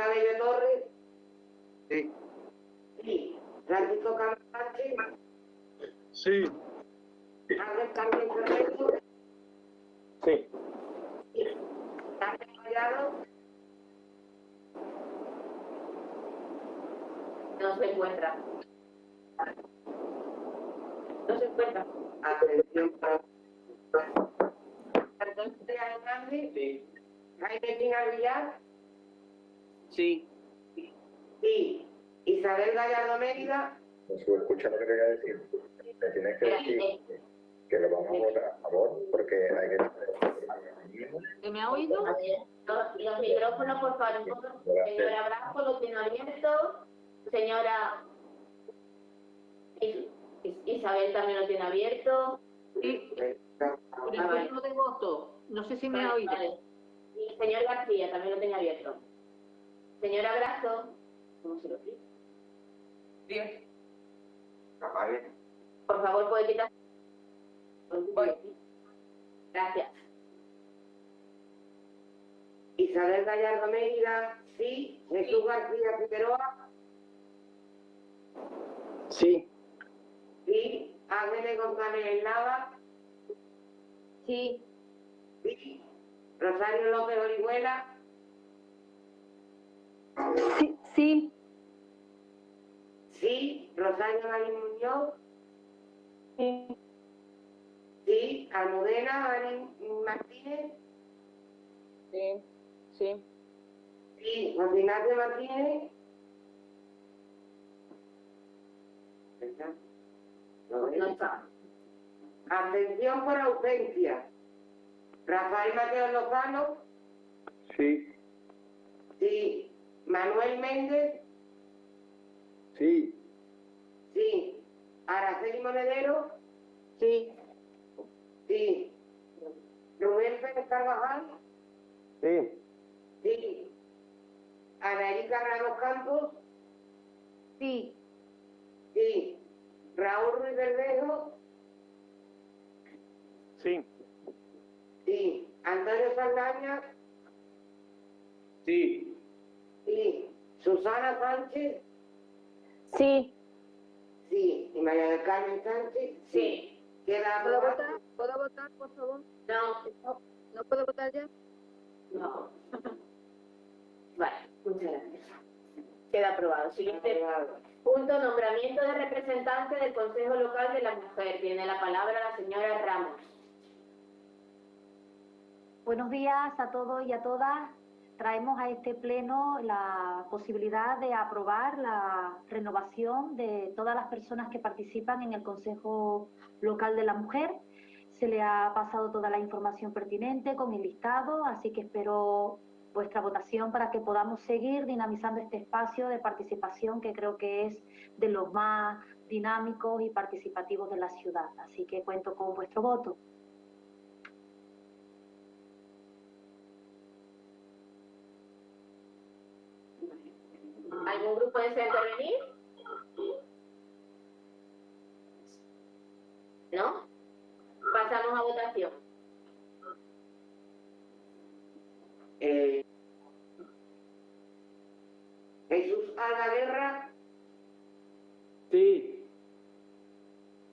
Cabello Torres. Sí. Sí. Francisco Camacho. Sí. Ángel Carmen Ferreiro. Sí. Ángel Collado. No se encuentra. No se encuentra. Atención para Antonio Hernández. Sí. Jaime Pinar Villar. Sí. Sí. Isabel Gallardo Mérida. Pues escucha lo que te voy a decir. Me tienes que decir que lo vamos a votar a favor porque hay que... ¿Que me ha oído? A ver, los micrófonos, por favor. Señora Blanco lo tiene abierto. Señora Isabel también lo tiene abierto. Sí. Por el turno de voto. No sé si me ha oído. Vale. Y señor García también lo tiene abierto. Señora Brazo. ¿Cómo se lo explica? Bien. Por favor, puede quitar. Gracias. Isabel Gallardo Mérida. Sí. Jesús García Figueroa. Sí. Sí. Ángeles González Nava. Sí. Sí. Rosario López Orihuela. Sí. Sí. Sí. Rosario Marín Muñoz. Sí. Sí. Almudena Marín Martínez. Sí. Sí. Sí. José Ignacio Martínez. No está. Abstención por ausencia. Rafael Mateo Lozano. Sí. Sí. Manuel Méndez. Sí. Sí. Araceli Monedero. Sí. Sí. Rubén Pérez Carvajal. Sí. Sí. Ana Erika Ramos Campos. Sí. Sí. Raúl Ruiz Verdejo. Sí. Sí. Antonio Saldaña. Sí. Sí. Susana Sánchez. Sí. Sí. Y María del Carmen Sánchez. Sí. Queda ¿Puedo aprobado. votar? ¿Puedo votar, por favor? No. ¿No puedo votar ya? No. Vale, muchas gracias. Queda aprobado. Siguiente punto, nombramiento de representante del Consejo Local de la Mujer. Tiene la palabra la señora Ramos. Buenos días a todos y a todas. Traemos a este pleno la posibilidad de aprobar la renovación de todas las personas que participan en el Consejo Local de la Mujer. Se le ha pasado toda la información pertinente con el listado, así que espero vuestra votación para que podamos seguir dinamizando este espacio de participación que creo que es de los más dinámicos y participativos de la ciudad. Así que cuento con vuestro voto. ¿Algún grupo desea intervenir? ¿No? Pasamos a votación. Jesús Alba Guerra. Sí.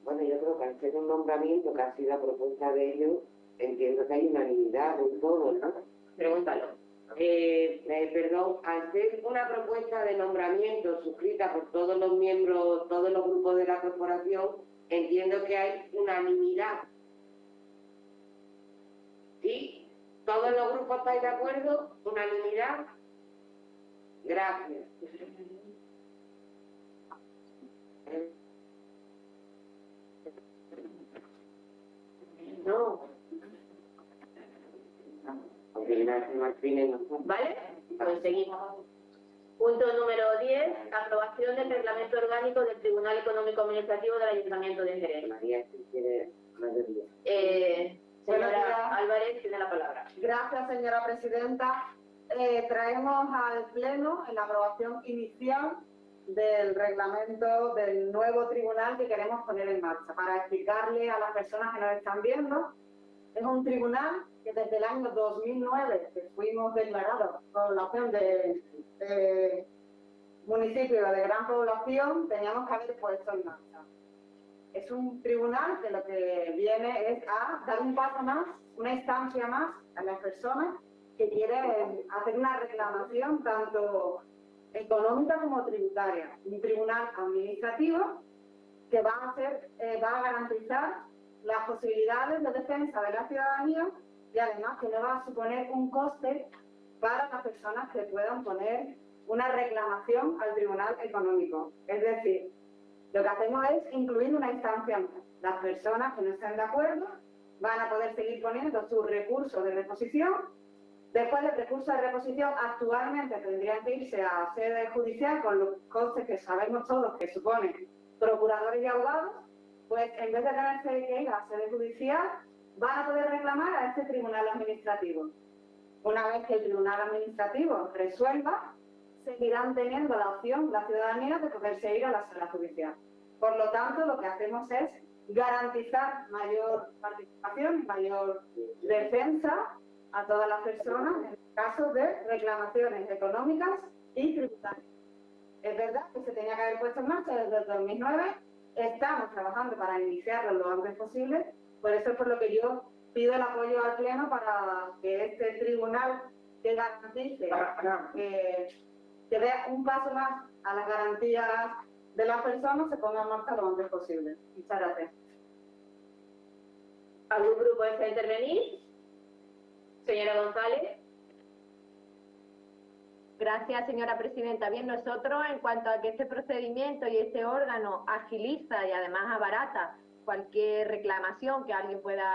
Bueno, yo creo que al ser un nombramiento que ha sido a propuesta de ellos, entiendo que hay unanimidad en todo, ¿no? Pregúntalo. Perdón, al ser una propuesta de nombramiento suscrita por todos los miembros, todos los grupos de la corporación, entiendo que hay unanimidad. ¿Sí? ¿Todos los grupos estáis de acuerdo? ¿Unanimidad? Gracias. No. ¿Vale? Pues seguimos. Punto número 10. Aprobación del reglamento orgánico del Tribunal Económico Administrativo del Ayuntamiento de Jerez. María, si quiere mayoría. Señora Álvarez tiene la palabra. Gracias, señora presidenta. Traemos al Pleno en la aprobación inicial del reglamento del nuevo tribunal que queremos poner en marcha. Para explicarle a las personas que nos están viendo, es un tribunal que desde el año 2009, que fuimos declarados población de municipio de gran población, teníamos que haber puesto en marcha. Es un tribunal que lo que viene es a dar un paso más, una instancia más a las personas que quieren hacer una reclamación tanto económica como tributaria. Un tribunal administrativo que va a garantizar las posibilidades de defensa de la ciudadanía y además que no va a suponer un coste para las personas que puedan poner una reclamación al Tribunal Económico. Es decir, lo que hacemos es incluir una instancia más. Las personas que no estén de acuerdo van a poder seguir poniendo sus recursos de reposición. Después del recurso de reposición, actualmente tendrían que irse a sede judicial con los costes que sabemos todos que suponen procuradores y abogados, pues en vez de tenerse que ir a sede judicial, van a poder reclamar a este tribunal administrativo. Una vez que el tribunal administrativo resuelva, seguirán teniendo la opción, la ciudadanía, de poderse ir a la sala judicial. Por lo tanto, lo que hacemos es garantizar mayor participación, mayor defensa a todas las personas en casos de reclamaciones económicas y tributarias. Es verdad que se tenía que haber puesto en marcha desde el 2009, estamos trabajando para iniciarlo lo antes posible, por eso es por lo que yo pido el apoyo al Pleno para que este tribunal que garantice, que dé un paso más a las garantías de las personas, se ponga en marcha lo antes posible. Muchas gracias. ¿Algún grupo desea intervenir? Señora González. Gracias, señora presidenta. Bien, nosotros, en cuanto a que este procedimiento y este órgano agiliza y además abarata cualquier reclamación que alguien pueda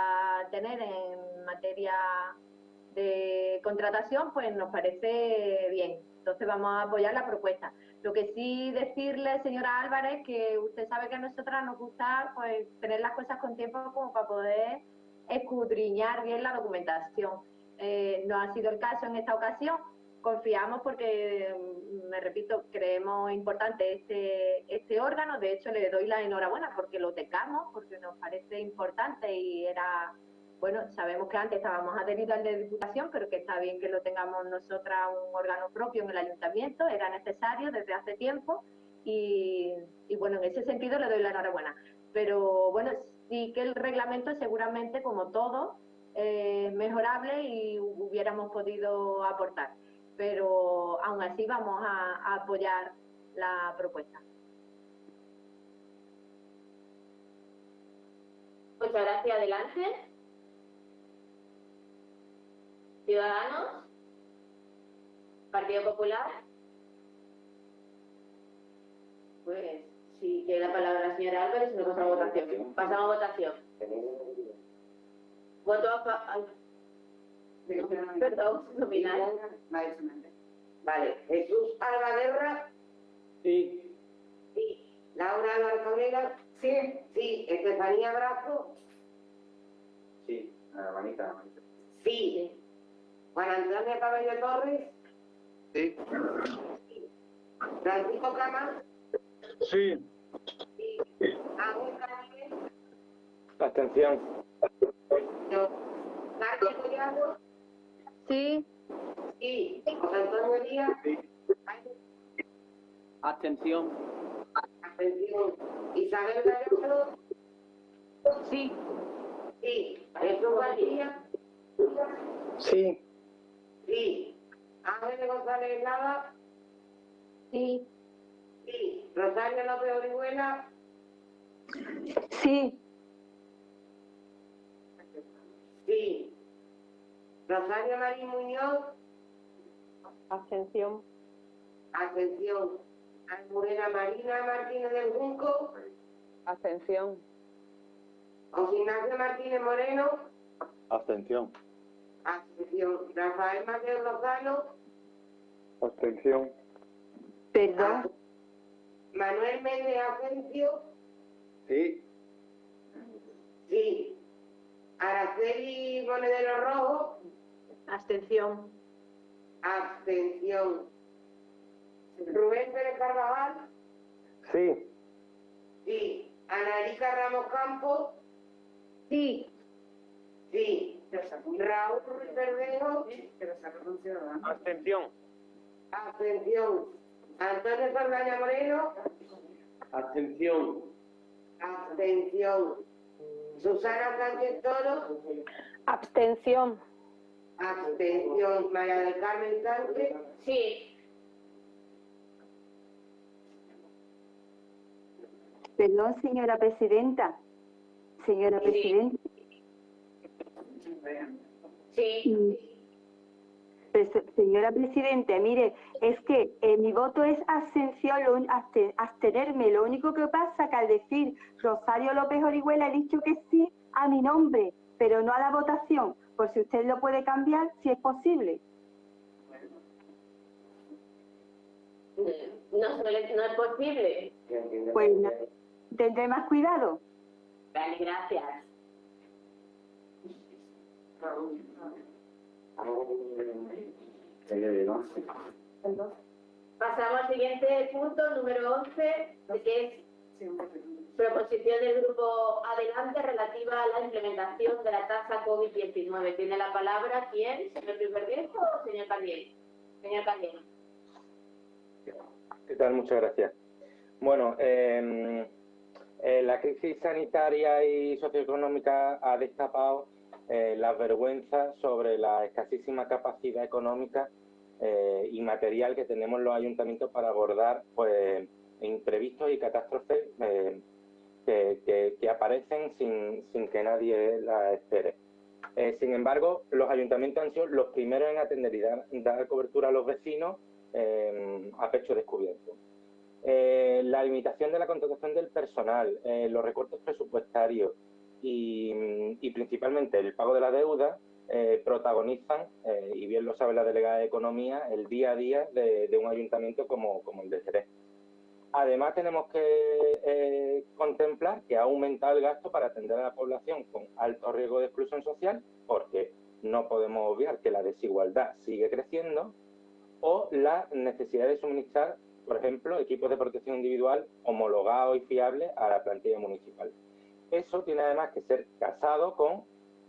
tener en materia de contratación, pues nos parece bien. Entonces vamos a apoyar la propuesta. Lo que sí decirle, señora Álvarez, que usted sabe que a nosotras nos gusta pues tener las cosas con tiempo como para poder escudriñar bien la documentación. No ha sido el caso en esta ocasión. Confiamos porque, me repito, creemos importante este órgano. De hecho, le doy la enhorabuena porque lo tecamos, porque nos parece importante y era, bueno, sabemos que antes estábamos adheridos al de Diputación, pero que está bien que lo tengamos nosotras un órgano propio en el Ayuntamiento, era necesario desde hace tiempo y bueno, en ese sentido le doy la enhorabuena. Pero bueno, sí que el reglamento seguramente, como todo, es mejorable y hubiéramos podido aportar. Pero aún así vamos a apoyar la propuesta. Muchas gracias. Adelante. Ciudadanos. Partido Popular. Pues si quiere la palabra la señora Álvarez, si no pasamos a votación. Pasamos a votación. Voto a favor. Perdón, nominal. Vale. Jesús Alba Guerra. Sí. Sí. Laura Álvarez Cabrera. Sí. Sí. Estefanía Brazo. Sí, manita. Sí. Juan Antonio Cabello Torres. Sí. Francisco Cama. Sí. Sí. Ángel Ramírez. Abstención. Carlos Collado. Sí. Sí. José Antonio Díaz. Sí. Abstención. Abstención. Isabel Gallardo. Sí. Sí. Jesús García. Sí. Sí. Ángel González Nava. Sí. Sí. Rosario López Orihuela. Sí. Sí. Rosario Marín Muñoz. Abstención. Abstención. Almudena Marina Martínez del Junco. Abstención. José Ignacio Martínez Moreno. Abstención. Abstención. Rafael Mateo Lozano. Abstención. Perdón. Manuel Méndez Asensio. Sí. Sí. Araceli Monedero Rojo. Abstención. Abstención. Rubén Pérez Carvajal. Sí. Sí. Ana Erika Ramos Campos. Sí. Sí. Raúl Ruiz Verdejo, Abstención. abstención. Antonio Saldaña Moreno, Abstención. abstención. Susana Sánchez Toro, Abstención. abstención. María del Carmen Sánchez, Sí. Perdón, señora presidenta. Señora Sí. presidenta. Sí. Señora presidenta, mire, es que mi voto es abstención, abstenerme. Lo único que pasa que al decir Rosario López Orihuela he dicho que sí a mi nombre, pero no a la votación. Por si usted lo puede cambiar, si es posible. No es posible. Pues tendré más cuidado. Vale, gracias. Pasamos al siguiente punto, número 11, que es proposición del grupo Adelante relativa a la implementación de la tasa COVID-19. ¿Tiene la palabra quién? ¿Señor Luis Verdejo o señor Candiel? Señor Candiel. ¿Qué tal? Muchas gracias. Bueno, la crisis sanitaria y socioeconómica ha destapado las vergüenzas sobre la escasísima capacidad económica y material que tenemos los ayuntamientos para abordar pues imprevistos y catástrofes que aparecen sin que nadie las espere. Sin embargo, los ayuntamientos han sido los primeros en atender y dar cobertura a los vecinos a pecho descubierto. La limitación de la contratación del personal, los recortes presupuestarios y principalmente el pago de la deuda protagonizan, y bien lo sabe la delegada de Economía, el día a día de un ayuntamiento como el de Jerez. Además, tenemos que contemplar que ha aumentado el gasto para atender a la población con alto riesgo de exclusión social, porque no podemos obviar que la desigualdad sigue creciendo, o la necesidad de suministrar, por ejemplo, equipos de protección individual homologados y fiables a la plantilla municipal. Eso tiene además que ser casado con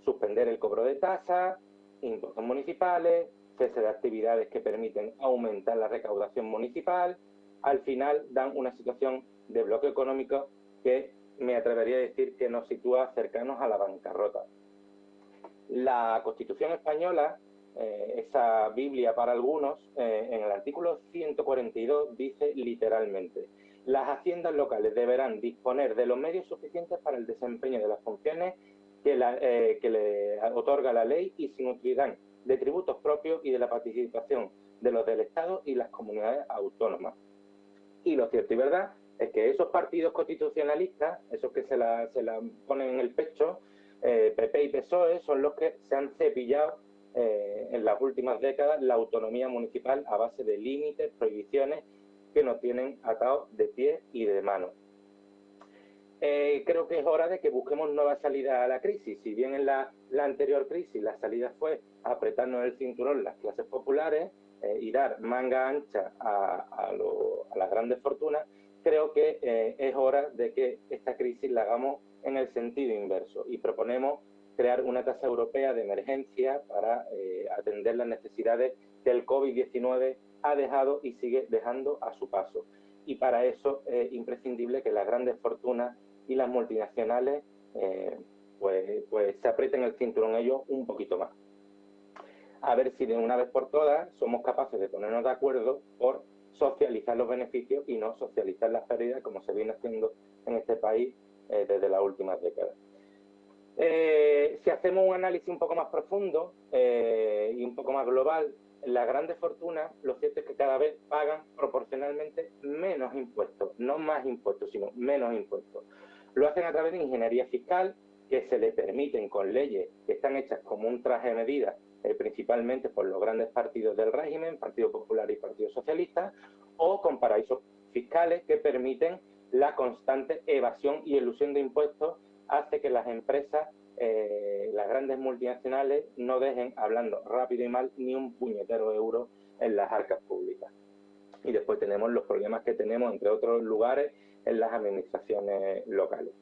suspender el cobro de tasas, impuestos municipales, cese de actividades que permiten aumentar la recaudación municipal. Al final dan una situación de bloqueo económico que me atrevería a decir que nos sitúa cercanos a la bancarrota. La Constitución española, esa Biblia para algunos, en el artículo 142 dice literalmente: las haciendas locales deberán disponer de los medios suficientes para el desempeño de las funciones que le otorga la ley y se nutrirán de tributos propios y de la participación de los del Estado y las comunidades autónomas. Y lo cierto y verdad es que esos partidos constitucionalistas, esos que se la ponen en el pecho, PP y PSOE, son los que se han cepillado en las últimas décadas la autonomía municipal a base de límites, prohibiciones que nos tienen atados de pies y de manos. Creo que es hora de que busquemos nuevas salidas a la crisis. Si bien en la anterior crisis la salida fue apretarnos el cinturón las clases populares y dar manga ancha a las grandes fortunas, creo que es hora de que esta crisis la hagamos en el sentido inverso y proponemos crear una tasa europea de emergencia para atender las necesidades que el COVID-19 ha dejado y sigue dejando a su paso. Y para eso es imprescindible que las grandes fortunas y las multinacionales pues se aprieten el cinturón ellos un poquito más. A ver si de una vez por todas somos capaces de ponernos de acuerdo por socializar los beneficios y no socializar las pérdidas como se viene haciendo en este país desde las últimas décadas. Si hacemos un análisis un poco más profundo y un poco más global, las grandes fortunas, lo cierto es que cada vez pagan proporcionalmente menos impuestos, no más impuestos, sino menos impuestos. Lo hacen a través de ingeniería fiscal, que se les permiten con leyes que están hechas como un traje de medidas, principalmente por los grandes partidos del régimen, Partido Popular y Partido Socialista, o con paraísos fiscales que permiten la constante evasión y elusión de impuestos, hace que las empresas, las grandes multinacionales, no dejen, hablando rápido y mal, ni un puñetero euro en las arcas públicas. Y después tenemos los problemas que tenemos, entre otros lugares, en las administraciones locales.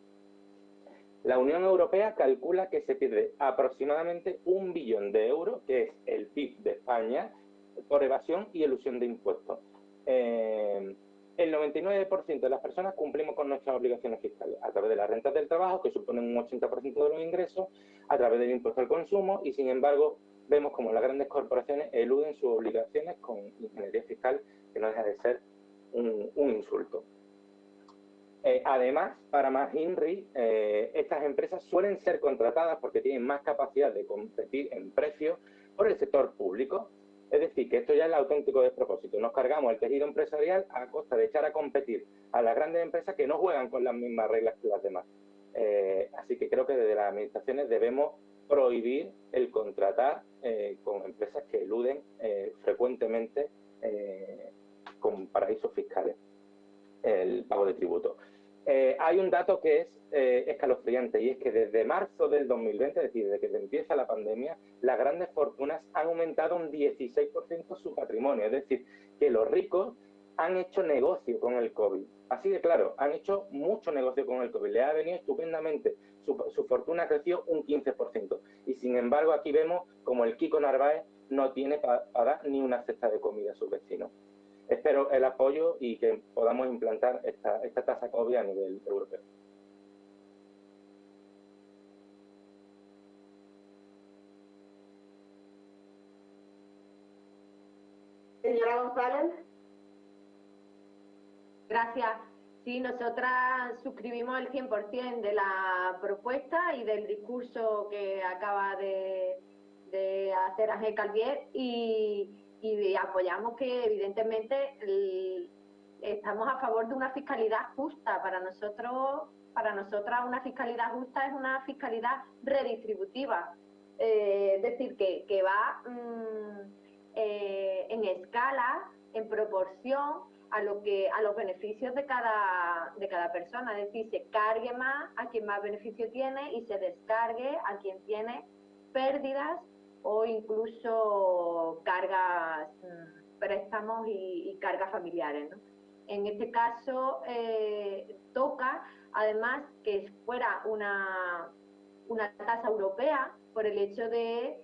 La Unión Europea calcula que se pierde aproximadamente 1 billón de euros, que es el PIB de España, por evasión y elusión de impuestos. El 99% de las personas cumplimos con nuestras obligaciones fiscales a través de las rentas del trabajo, que suponen un 80% de los ingresos, a través del impuesto al consumo, y sin embargo vemos como las grandes corporaciones eluden sus obligaciones con ingeniería fiscal, que no deja de ser un insulto. Además, para McIntyre, estas empresas suelen ser contratadas porque tienen más capacidad de competir en precios por el sector público. Es decir, que esto ya es el auténtico despropósito. Nos cargamos el tejido empresarial a costa de echar a competir a las grandes empresas que no juegan con las mismas reglas que las demás. Así que creo que desde las administraciones debemos prohibir el contratar con empresas que eluden frecuentemente con paraísos fiscales el pago de tributo. Hay un dato que es escalofriante, y es que desde marzo del 2020, es decir, desde que empieza la pandemia, las grandes fortunas han aumentado un 16% su patrimonio. Es decir, que los ricos han hecho negocio con el COVID. Así de claro, han hecho mucho negocio con el COVID. Le ha venido estupendamente. Su fortuna creció un 15%. Y sin embargo, aquí vemos como el Kiko Narváez no tiene para dar ni una cesta de comida a sus vecinos. Espero el apoyo y que podamos implantar esta tasa COVID a nivel europeo. Señora González. Gracias. Sí, nosotras suscribimos el 100% de la propuesta y del discurso que acaba de hacer Ángel Calvier y apoyamos que evidentemente estamos a favor de una fiscalidad justa. Para nosotras una fiscalidad justa es una fiscalidad redistributiva, es decir, que va en escala, en proporción a los beneficios de cada persona. Es decir, se cargue más a quien más beneficio tiene y se descargue a quien tiene pérdidas o incluso cargas, préstamos y cargas familiares, ¿no? En este caso toca además que fuera una tasa europea por el hecho de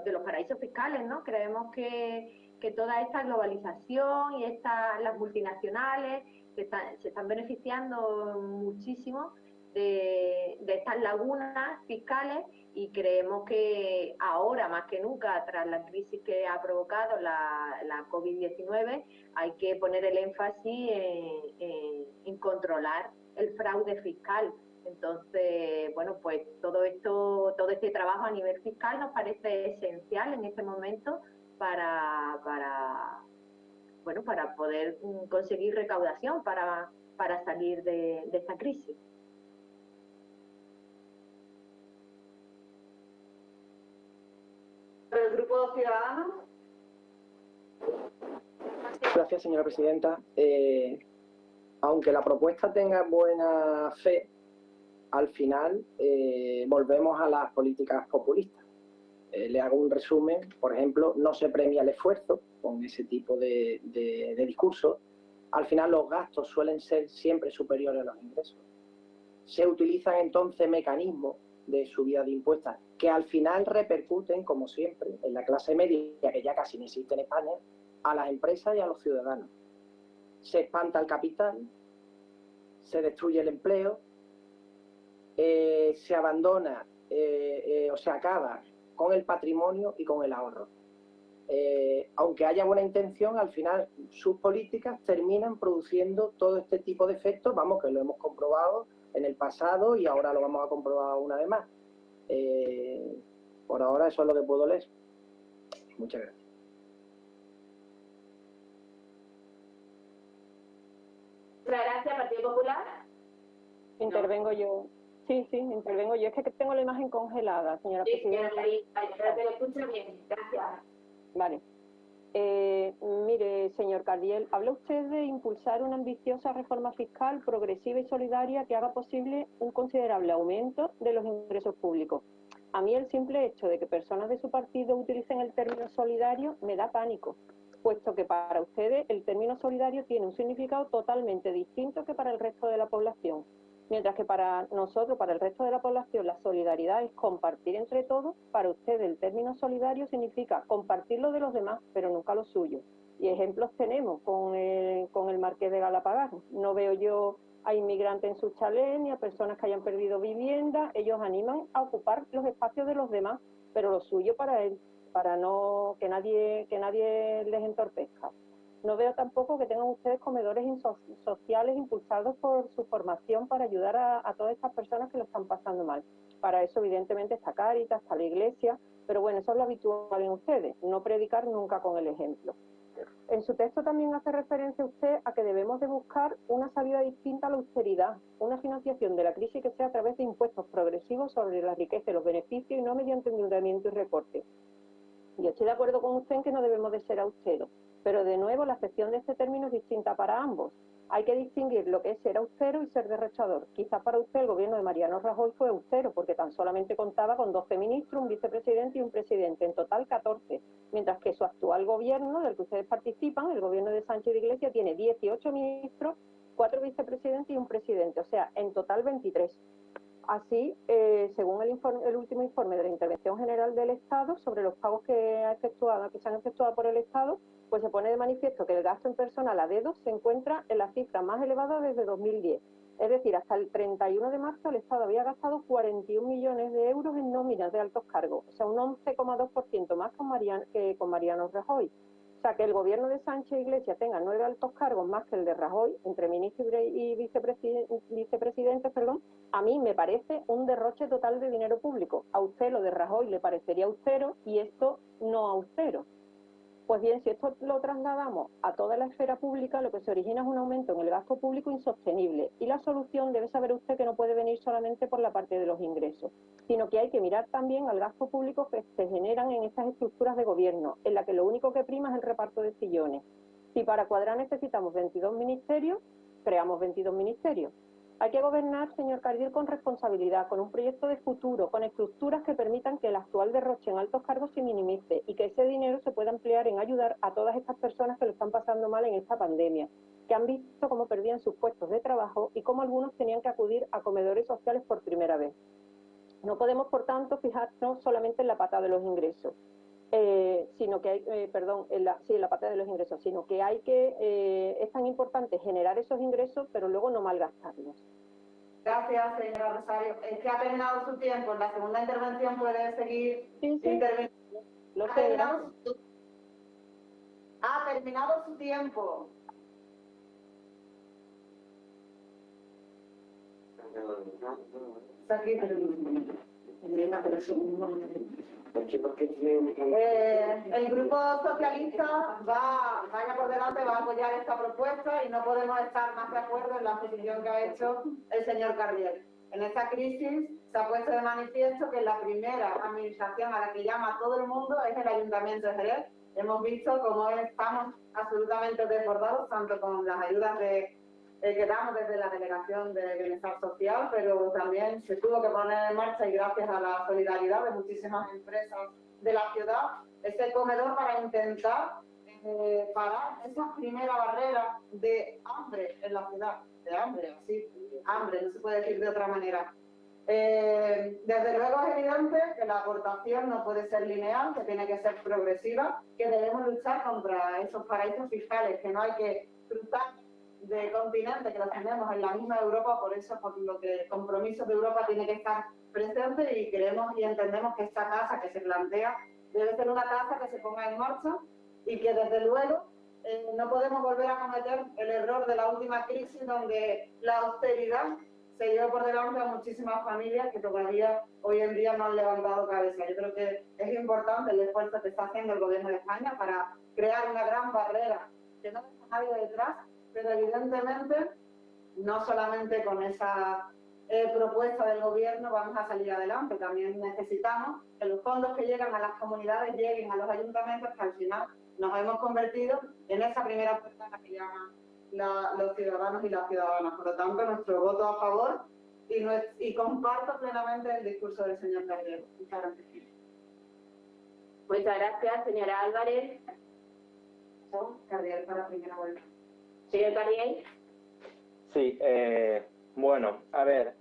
los paraísos fiscales, ¿no? Creemos que toda esta globalización y las multinacionales se están beneficiando muchísimo de estas lagunas fiscales, y creemos que ahora más que nunca, tras la crisis que ha provocado la COVID-19, hay que poner el énfasis en controlar el fraude fiscal. Entonces, bueno, pues todo este trabajo a nivel fiscal nos parece esencial en este momento para poder conseguir recaudación para salir de esta crisis. ¿El Grupo Ciudadanos? Gracias, señora presidenta. Aunque la propuesta tenga buena fe, al final volvemos a las políticas populistas. Le hago un resumen. Por ejemplo, no se premia el esfuerzo con ese tipo de discurso. Al final los gastos suelen ser siempre superiores a los ingresos. Se utilizan entonces mecanismos de subida de impuestos que al final repercuten, como siempre, en la clase media, que ya casi no existe en España, a las empresas y a los ciudadanos. Se espanta el capital, se destruye el empleo, se abandona o se acaba con el patrimonio y con el ahorro. Aunque haya buena intención, al final sus políticas terminan produciendo todo este tipo de efectos, vamos, que lo hemos comprobado en el pasado y ahora lo vamos a comprobar una vez más. Por ahora eso es lo que puedo leer. Muchas gracias. Muchas gracias, Partido Popular. Intervengo yo. Sí, intervengo yo. Es que tengo la imagen congelada, señora presidenta. Pero te lo escucho bien. Gracias. Vale. Mire, señor Cardiel, habla usted de impulsar una ambiciosa reforma fiscal progresiva y solidaria que haga posible un considerable aumento de los ingresos públicos. A mí el simple hecho de que personas de su partido utilicen el término solidario me da pánico, puesto que para ustedes el término solidario tiene un significado totalmente distinto que para el resto de la población. Mientras que para nosotros, para el resto de la población, la solidaridad es compartir entre todos. Para ustedes el término solidario significa compartir lo de los demás, pero nunca lo suyo. Y ejemplos tenemos con el Marqués de Galapagar. No veo yo a inmigrantes en sus chalés ni a personas que hayan perdido vivienda. Ellos animan a ocupar los espacios de los demás, pero lo suyo para él, para no que nadie les entorpezca. No veo tampoco que tengan ustedes comedores sociales impulsados por su formación para ayudar a todas estas personas que lo están pasando mal. Para eso, evidentemente, está Cáritas, está la Iglesia, pero bueno, eso es lo habitual en ustedes, no predicar nunca con el ejemplo. En su texto también hace referencia usted a que debemos de buscar una salida distinta a la austeridad, una financiación de la crisis que sea a través de impuestos progresivos sobre la riqueza y los beneficios y no mediante endeudamiento y recorte. Yo estoy de acuerdo con usted en que no debemos de ser austeros, pero de nuevo la acepción de este término es distinta para ambos. Hay que distinguir lo que es ser austero y ser derrochador. Quizás para usted el gobierno de Mariano Rajoy fue austero porque tan solamente contaba con 12 ministros, un vicepresidente y un presidente, en total 14, mientras que su actual gobierno, del que ustedes participan, el gobierno de Sánchez de Iglesia, tiene 18 ministros, 4 vicepresidentes y un presidente, o sea, en total 23. Así, según el último informe de la Intervención General del Estado sobre los pagos que se han efectuado por el Estado, pues se pone de manifiesto que el gasto en personal a dedo se encuentra en la cifra más elevada desde 2010. Es decir, hasta el 31 de marzo el Estado había gastado 41 millones de euros en nóminas de altos cargos, o sea, un 11,2% más que con Mariano Rajoy. O sea, que el gobierno de Sánchez Iglesia tenga 9 altos cargos más que el de Rajoy, entre ministros y vicepresidentes, a mí me parece un derroche total de dinero público. A usted lo de Rajoy le parecería austero y esto no austero. Pues bien, si esto lo trasladamos a toda la esfera pública, lo que se origina es un aumento en el gasto público insostenible. Y la solución debe saber usted que no puede venir solamente por la parte de los ingresos, sino que hay que mirar también al gasto público que se generan en estas estructuras de gobierno, en la que lo único que prima es el reparto de sillones. Si para cuadrar necesitamos 22 ministerios, creamos 22 ministerios. Hay que gobernar, señor Cardiel, con responsabilidad, con un proyecto de futuro, con estructuras que permitan que el actual derroche en altos cargos se minimice y que ese dinero se pueda emplear en ayudar a todas estas personas que lo están pasando mal en esta pandemia, que han visto cómo perdían sus puestos de trabajo y cómo algunos tenían que acudir a comedores sociales por primera vez. No podemos, por tanto, fijarnos solamente en la pata de los ingresos, sino que hay, en la pata de los ingresos, sino que hay que, es tan importante generar esos ingresos, pero luego no malgastarlos. Gracias, señora Rosario. Es que ha terminado su tiempo. En la segunda intervención puede seguir interviniendo. Ha terminado su tiempo. El grupo socialista vaya por delante, va a apoyar esta propuesta y no podemos estar más de acuerdo en la posición que ha hecho el señor Cardiel. En esta crisis se ha puesto de manifiesto que la primera administración a la que llama todo el mundo es el Ayuntamiento de Jerez. Hemos visto cómo estamos absolutamente desbordados, tanto con las ayudas que damos desde la Delegación de Bienestar Social, pero también se tuvo que poner en marcha, y gracias a la solidaridad de muchísimas empresas de la ciudad, ese comedor para intentar parar esa primera barrera de hambre en la ciudad. De hambre, así, hambre, no se puede decir de otra manera. Desde luego es evidente que la aportación no puede ser lineal, que tiene que ser progresiva, que debemos luchar contra esos paraísos fiscales, que no hay que cruzar de continente, que los tenemos en la misma Europa, por eso, por lo que el compromiso de Europa tiene que estar presente, y creemos y entendemos que esta tasa que se plantea debe ser una tasa que se ponga en marcha y que desde luego no podemos volver a cometer el error de la última crisis, donde la austeridad se llevó por delante a muchísimas familias que todavía hoy en día no han levantado cabeza. Yo creo que es importante el esfuerzo que está haciendo el Gobierno de España para crear una gran barrera que no deja a nadie detrás, pero evidentemente no solamente con esa propuesta del Gobierno vamos a salir adelante. También necesitamos que los fondos que llegan a las comunidades lleguen a los ayuntamientos, que al final nos hemos convertido en esa primera puerta en la que llaman los ciudadanos y las ciudadanas. Por lo tanto, nuestro voto a favor, y comparto plenamente el discurso del señor Cardiel. Muchas gracias. Muchas gracias, señora Álvarez. Cardiel para primera vuelta. Señor Cardiel. Sí, Bueno, a ver,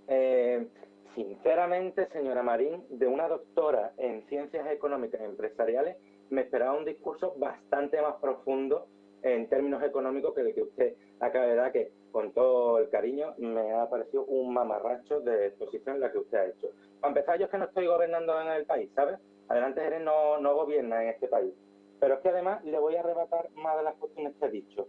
sinceramente, señora Marín, de una doctora en Ciencias Económicas y Empresariales, me esperaba un discurso bastante más profundo en términos económicos que el que usted acaba de dar, que con todo el cariño me ha parecido un mamarracho de exposición la que usted ha hecho. Para empezar, yo es que no estoy gobernando en el país, ¿sabes? Adelante Jerez no gobierna en este país. Pero es que además le voy a arrebatar más de las cuestiones que ha dicho.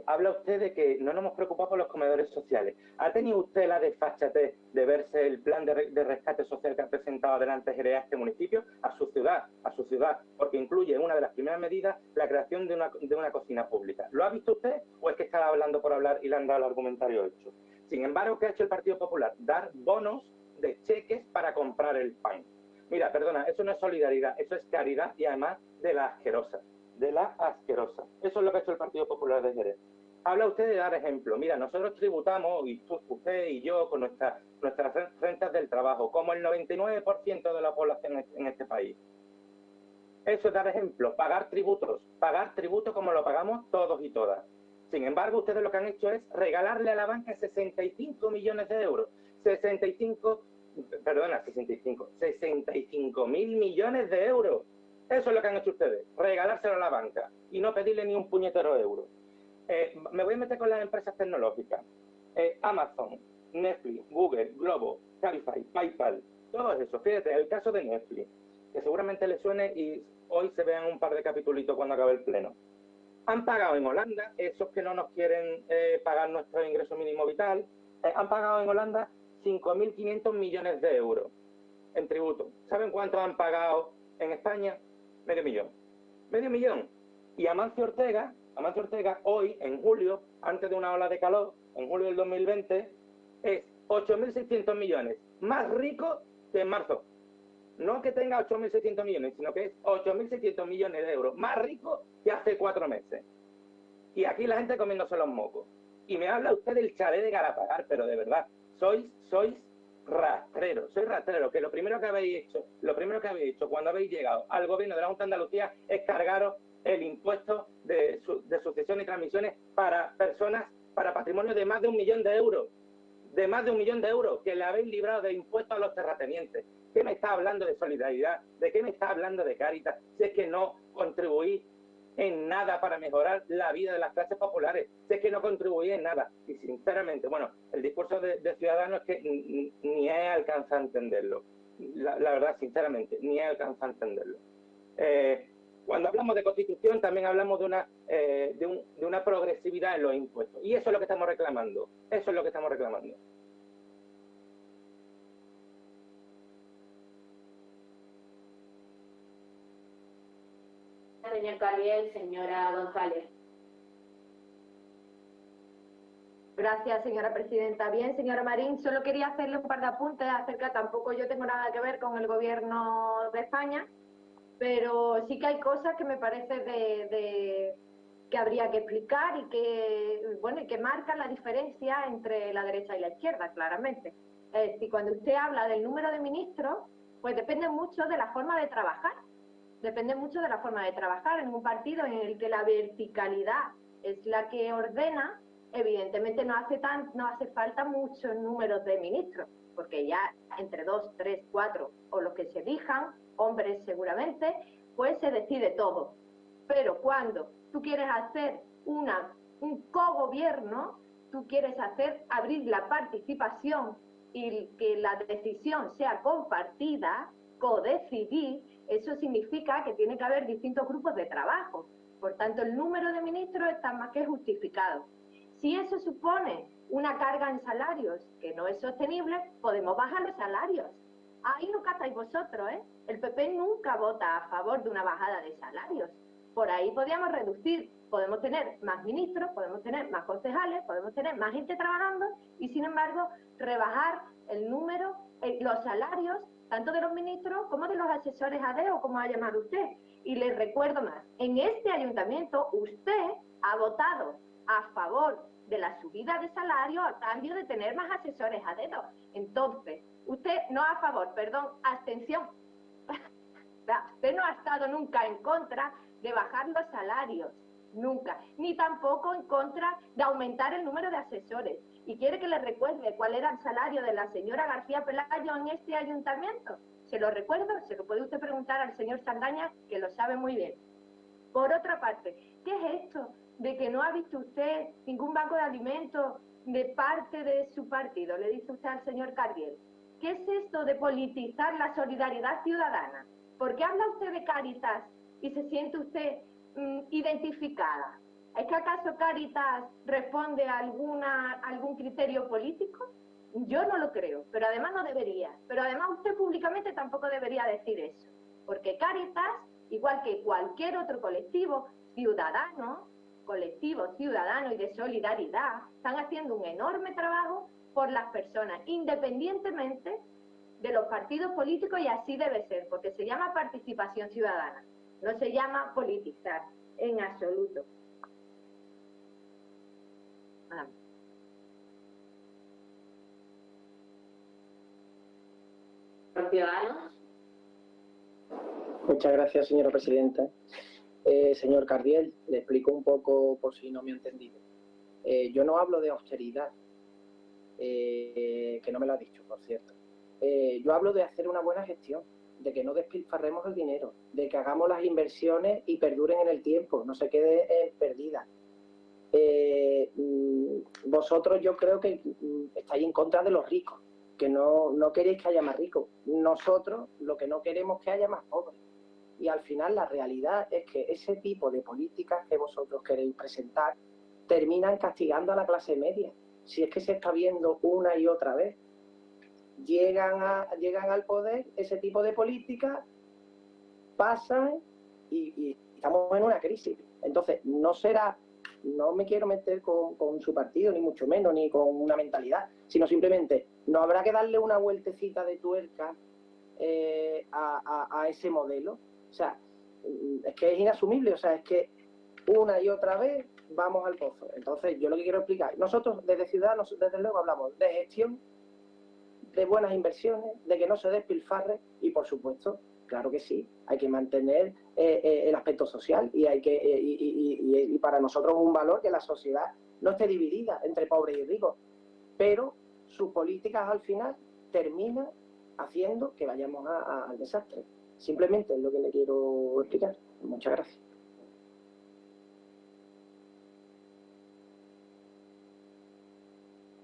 Habla usted de que no nos hemos preocupado por los comedores sociales. ¿Ha tenido usted la desfachatez de verse el plan de rescate social que ha presentado adelante Jerez a este municipio? A su ciudad, porque incluye una de las primeras medidas la creación de una cocina pública. ¿Lo ha visto usted o es que estaba hablando por hablar y le han dado el argumentario hecho? Sin embargo, ¿qué ha hecho el Partido Popular? Dar bonos de cheques para comprar el pan. Mira, perdona, eso no es solidaridad, eso es caridad y además de la asquerosa. Eso es lo que ha hecho el Partido Popular de Jerez. Habla usted de dar ejemplo. Mira, nosotros tributamos, y usted y yo, con nuestras rentas del trabajo, como el 99% de la población en este país. Eso es dar ejemplo, pagar tributos como lo pagamos todos y todas. Sin embargo, ustedes lo que han hecho es regalarle a la banca 65 millones de euros. 65 mil millones de euros. Eso es lo que han hecho ustedes, regalárselo a la banca y no pedirle ni un puñetero euro. Me voy a meter con las empresas tecnológicas. Amazon, Netflix, Google, Globo, Cabify, PayPal, todo eso. Fíjate, el caso de Netflix, que seguramente le suene y hoy se vean un par de capitulitos cuando acabe el pleno. Han pagado en Holanda, esos que no nos quieren pagar nuestro ingreso mínimo vital, han pagado en Holanda 5.500 millones de euros en tributo. ¿Saben cuánto han pagado en España? Medio millón. Y Amancio Ortega hoy, en julio, antes de una ola de calor, en julio del 2020, es 8.600 millones, más rico que en marzo. No que tenga 8.600 millones, sino que es 8.600 millones de euros, más rico que hace 4 meses. Y aquí la gente comiéndose los mocos. Y me habla usted del chalet de Galapagar, pero de verdad, sois rastrero, que lo primero que habéis hecho cuando habéis llegado al gobierno de la Junta de Andalucía es cargaros el impuesto de sucesión y transmisiones para personas, para patrimonio de más de 1 millón de euros, que le habéis librado de impuestos a los terratenientes. ¿Qué me está hablando de solidaridad? ¿De qué me está hablando de Cáritas? Si es que no contribuís en nada para mejorar la vida de las clases populares, si es que no contribuís en nada. Y sinceramente, bueno, el discurso de Ciudadanos es que ni he alcanzado a entenderlo. La verdad, sinceramente, ni he alcanzado a entenderlo. Cuando hablamos de Constitución también hablamos de una progresividad en los impuestos. Y eso es lo que estamos reclamando. Señor Carriel, señora González. Gracias, señora presidenta. Bien, señora Marín, solo quería hacerle un par de apuntes acerca, tampoco yo tengo nada que ver con el gobierno de España, pero sí que hay cosas que me parece que habría que explicar y que marcan la diferencia entre la derecha y la izquierda, claramente. Es decir, cuando usted habla del número de ministros, pues depende mucho de la forma de trabajar. En un partido en el que la verticalidad es la que ordena, evidentemente no hace falta muchos números de ministros, porque ya entre 2, 3, 4 o los que se elijan, hombres seguramente, pues se decide todo. Pero cuando tú quieres hacer un cogobierno, tú quieres abrir la participación y que la decisión sea compartida, codecidir, eso significa que tiene que haber distintos grupos de trabajo. Por tanto, el número de ministros está más que justificado. Si eso supone una carga en salarios que no es sostenible, podemos bajar los salarios. Ahí no catáis vosotros, ¿eh? El PP nunca vota a favor de una bajada de salarios. Por ahí podríamos reducir, podemos tener más ministros, podemos tener más concejales, podemos tener más gente trabajando y, sin embargo, rebajar el número, los salarios, tanto de los ministros como de los asesores ADEO, como ha llamado usted. Y les recuerdo más, en este ayuntamiento usted ha votado a favor de la subida de salario a cambio de tener más asesores ADEO. Entonces, usted no a favor, perdón, abstención. Usted no ha estado nunca en contra de bajar los salarios. nunca, ni tampoco en contra de aumentar el número de asesores. ¿Y quiere que le recuerde cuál era el salario de la señora García Pelayo en este ayuntamiento? ¿Se lo recuerdo? Se lo puede usted preguntar al señor Saldaña, que lo sabe muy bien. Por otra parte, ¿qué es esto de que no ha visto usted ningún banco de alimentos de parte de su partido? Le dice usted al señor Cardiel. ¿Qué es esto de politizar la solidaridad ciudadana? ¿Por qué habla usted de Cáritas y se siente usted identificada? ¿Es que acaso Cáritas responde a algún criterio político? Yo no lo creo, pero además no debería. Pero además usted públicamente tampoco debería decir eso. Porque Cáritas, igual que cualquier otro colectivo ciudadano y de solidaridad, están haciendo un enorme trabajo por las personas, independientemente de los partidos políticos, y así debe ser, porque se llama participación ciudadana, no se llama politizar en absoluto. ¿Los ciudadanos? Muchas gracias, señora presidenta. Señor Cardiel, le explico un poco por si no me ha entendido. Yo no hablo de austeridad, que no me lo ha dicho, por cierto. Yo hablo de hacer una buena gestión, de que no despilfarremos el dinero, de que hagamos las inversiones y perduren en el tiempo, no se quede perdida. Vosotros yo creo que estáis en contra de los ricos, que no queréis que haya más ricos. Nosotros lo que no queremos es que haya más pobres. Y al final la realidad es que ese tipo de políticas que vosotros queréis presentar terminan castigando a la clase media. Si es que se está viendo una y otra vez. Llegan al poder ese tipo de políticas, pasan y estamos en una crisis. Entonces, no me quiero meter con su partido, ni mucho menos, ni con una mentalidad, sino simplemente no habrá que darle una vueltecita de tuerca a ese modelo. O sea, es que es inasumible, o sea, es que una y otra vez vamos al pozo. Entonces, yo lo que quiero explicar, nosotros desde Ciudadanos, desde luego hablamos de gestión, de buenas inversiones, de que no se despilfarre y, por supuesto, claro que sí, hay que mantener el aspecto social y para nosotros es un valor que la sociedad no esté dividida entre pobres y ricos, pero sus políticas al final terminan haciendo que vayamos al desastre. Simplemente es lo que le quiero explicar. Muchas gracias.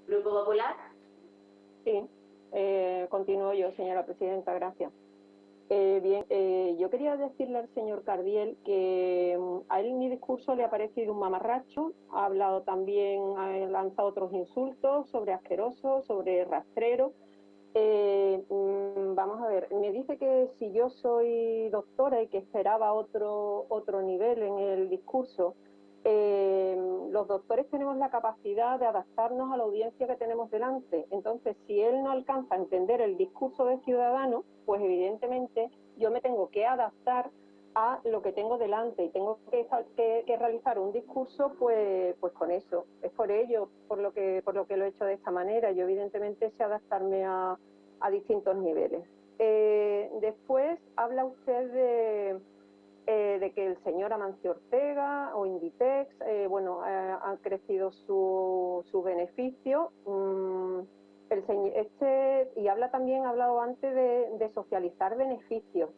¿Grupo Popular? Sí, continúo yo, señora presidenta, gracias. Yo quería decirle al señor Cardiel que a él en mi discurso le ha parecido un mamarracho, ha hablado también, ha lanzado otros insultos sobre asqueroso, sobre rastrero. Vamos a ver, me dice que si yo soy doctora y que esperaba otro nivel en el discurso. Los doctores tenemos la capacidad de adaptarnos a la audiencia que tenemos delante. Entonces, si él no alcanza a entender el discurso de Ciudadanos, pues evidentemente yo me tengo que adaptar a lo que tengo delante y tengo que realizar un discurso pues con eso. Es por ello, por lo que lo he hecho de esta manera. Yo evidentemente sé adaptarme a distintos niveles. Después habla usted de que el señor Amancio Ortega o Inditex, han crecido su beneficio. Y ha hablado antes de socializar beneficios.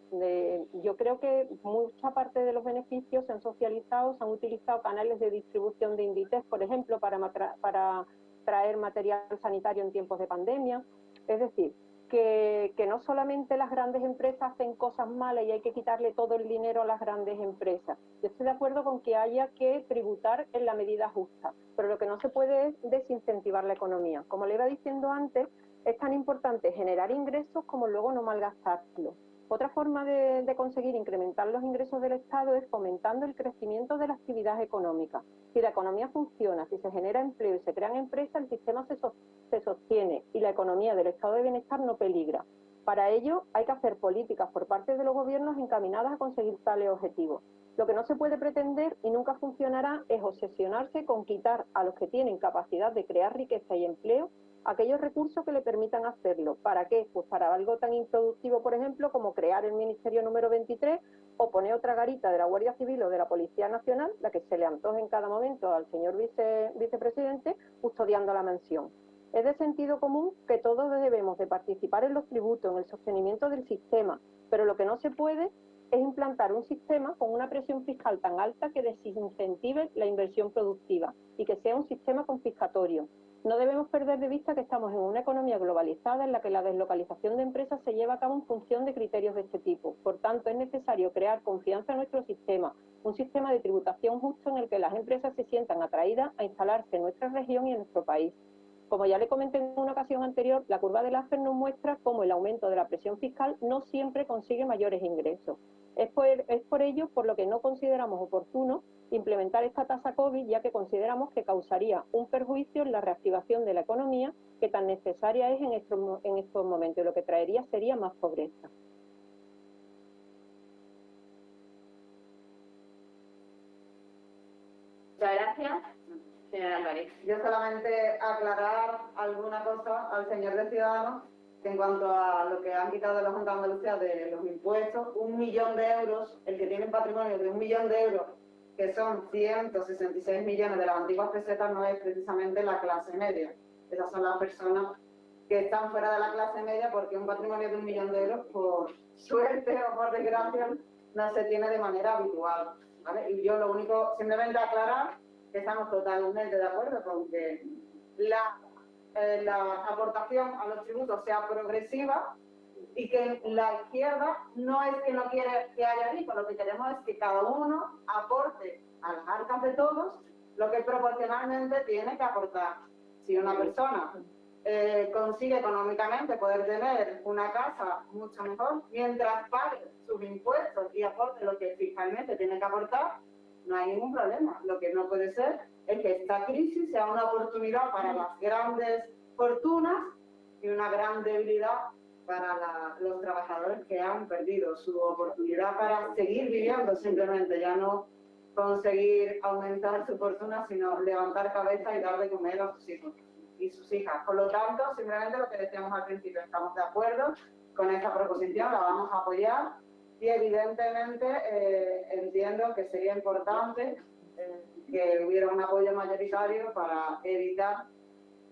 Yo creo que mucha parte de los beneficios se han socializado, se han utilizado canales de distribución de Inditex, por ejemplo, para traer material sanitario en tiempos de pandemia. Es decir, que no solamente las grandes empresas hacen cosas malas y hay que quitarle todo el dinero a las grandes empresas. Yo estoy de acuerdo con que haya que tributar en la medida justa, pero lo que no se puede es desincentivar la economía. Como le iba diciendo antes, es tan importante generar ingresos como luego no malgastarlos. Otra forma de conseguir incrementar los ingresos del Estado es fomentando el crecimiento de la actividad económica. Si la economía funciona, si se genera empleo y se crean empresas, el sistema se sostiene y la economía del estado de bienestar no peligra. Para ello hay que hacer políticas por parte de los gobiernos encaminadas a conseguir tales objetivos. Lo que no se puede pretender y nunca funcionará es obsesionarse con quitar a los que tienen capacidad de crear riqueza y empleo aquellos recursos que le permitan hacerlo. ¿Para qué? Pues para algo tan improductivo, por ejemplo, como crear el Ministerio número 23 o poner otra garita de la Guardia Civil o de la Policía Nacional, la que se le antoje en cada momento al señor vicepresidente, custodiando la mansión. Es de sentido común que todos debemos de participar en los tributos, en el sostenimiento del sistema, pero lo que no se puede es implantar un sistema con una presión fiscal tan alta que desincentive la inversión productiva y que sea un sistema confiscatorio. No debemos perder de vista que estamos en una economía globalizada en la que la deslocalización de empresas se lleva a cabo en función de criterios de este tipo. Por tanto, es necesario crear confianza en nuestro sistema, un sistema de tributación justo en el que las empresas se sientan atraídas a instalarse en nuestra región y en nuestro país. Como ya le comenté en una ocasión anterior, la curva de Laffer nos muestra cómo el aumento de la presión fiscal no siempre consigue mayores ingresos. Es por ello por lo que no consideramos oportuno implementar esta tasa COVID, ya que consideramos que causaría un perjuicio en la reactivación de la economía que tan necesaria es en estos momentos, y lo que traería sería más pobreza. Muchas gracias. Señora Álvarez. Yo solamente aclarar alguna cosa al señor de Ciudadanos, que en cuanto a lo que han quitado de la Junta de Andalucía de los impuestos, 1 millón de euros, el que tiene un patrimonio de 1 millón de euros, que son 166 millones de las antiguas pesetas, no es precisamente la clase media. Esas son las personas que están fuera de la clase media, porque un patrimonio de 1 millón de euros, por suerte o por desgracia, no se tiene de manera habitual, ¿vale? Y yo lo único, simplemente aclarar que estamos totalmente de acuerdo con que la aportación a los tributos sea progresiva y que la izquierda no es que no quiere que haya ricos, lo que queremos es que cada uno aporte a las arcas de todos lo que proporcionalmente tiene que aportar. Si una persona consigue económicamente poder tener una casa mucho mejor, mientras pague sus impuestos y aporte lo que fiscalmente tiene que aportar, no hay ningún problema. Lo que no puede ser es que esta crisis sea una oportunidad para las grandes fortunas y una gran debilidad para los trabajadores que han perdido su oportunidad para seguir viviendo, simplemente, ya no conseguir aumentar su fortuna, sino levantar cabeza y dar de comer a sus hijos y sus hijas. Por lo tanto, simplemente lo que decíamos al principio, estamos de acuerdo con esta proposición, la vamos a apoyar. Y evidentemente entiendo que sería importante que hubiera un apoyo mayoritario para evitar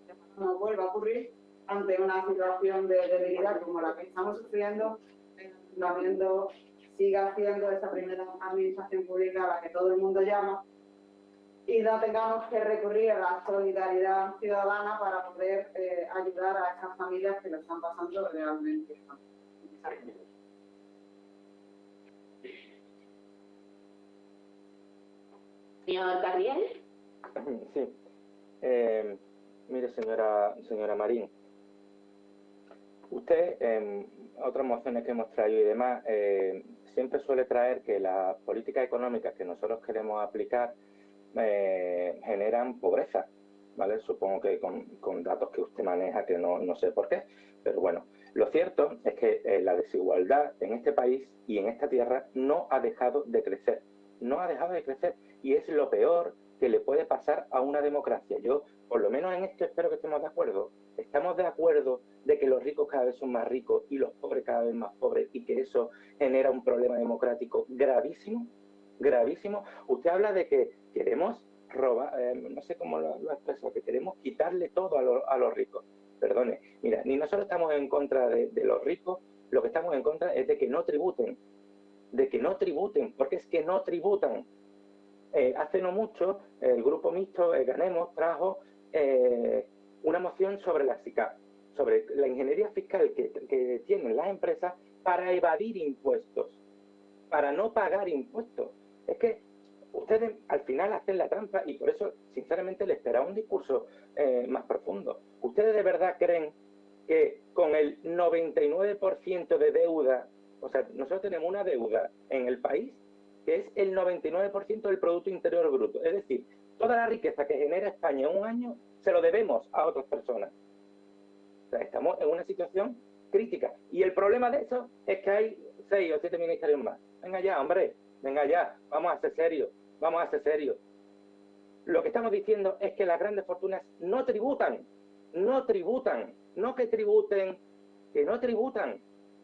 que no vuelva a ocurrir ante una situación de debilidad como la que estamos sufriendo, el ayuntamiento siga siendo esa primera administración pública a la que todo el mundo llama y no tengamos que recurrir a la solidaridad ciudadana para poder ayudar a esas familias que lo están pasando realmente. Señor Carriel. Sí. Mire, señora Marín, usted, en otras mociones que hemos traído y demás, siempre suele traer que las políticas económicas que nosotros queremos aplicar generan pobreza, ¿vale? Supongo que con datos que usted maneja, que no sé por qué, pero bueno, lo cierto es que la desigualdad en este país y en esta tierra no ha dejado de crecer. No ha dejado de crecer y es lo peor que le puede pasar a una democracia. Yo, por lo menos en esto, espero que estemos de acuerdo. Estamos de acuerdo de que los ricos cada vez son más ricos y los pobres cada vez más pobres y que eso genera un problema democrático gravísimo, gravísimo. Usted habla de que queremos robar, no sé cómo lo ha expresado, que queremos quitarle todo a los ricos. Perdone, mira, ni nosotros estamos en contra de los ricos, lo que estamos en contra es de que no tributen. Porque es que no tributan. Hace no mucho, el grupo mixto Ganemos trajo una moción sobre la SICAP, sobre la ingeniería fiscal que tienen las empresas para evadir impuestos, para no pagar impuestos. Es que ustedes al final hacen la trampa y por eso, sinceramente, les esperaba un discurso más profundo. ¿Ustedes de verdad creen que con el 99% de deuda, o sea, nosotros tenemos una deuda en el país que es el 99% del Producto Interior Bruto? Es decir, toda la riqueza que genera España en un año se lo debemos a otras personas. O sea, estamos en una situación crítica. Y el problema de eso es que hay 6 o 7 ministerios más. Venga ya, hombre, venga ya, vamos a ser serios, vamos a ser serios. Lo que estamos diciendo es que las grandes fortunas no tributan, no que tributen, que no tributan,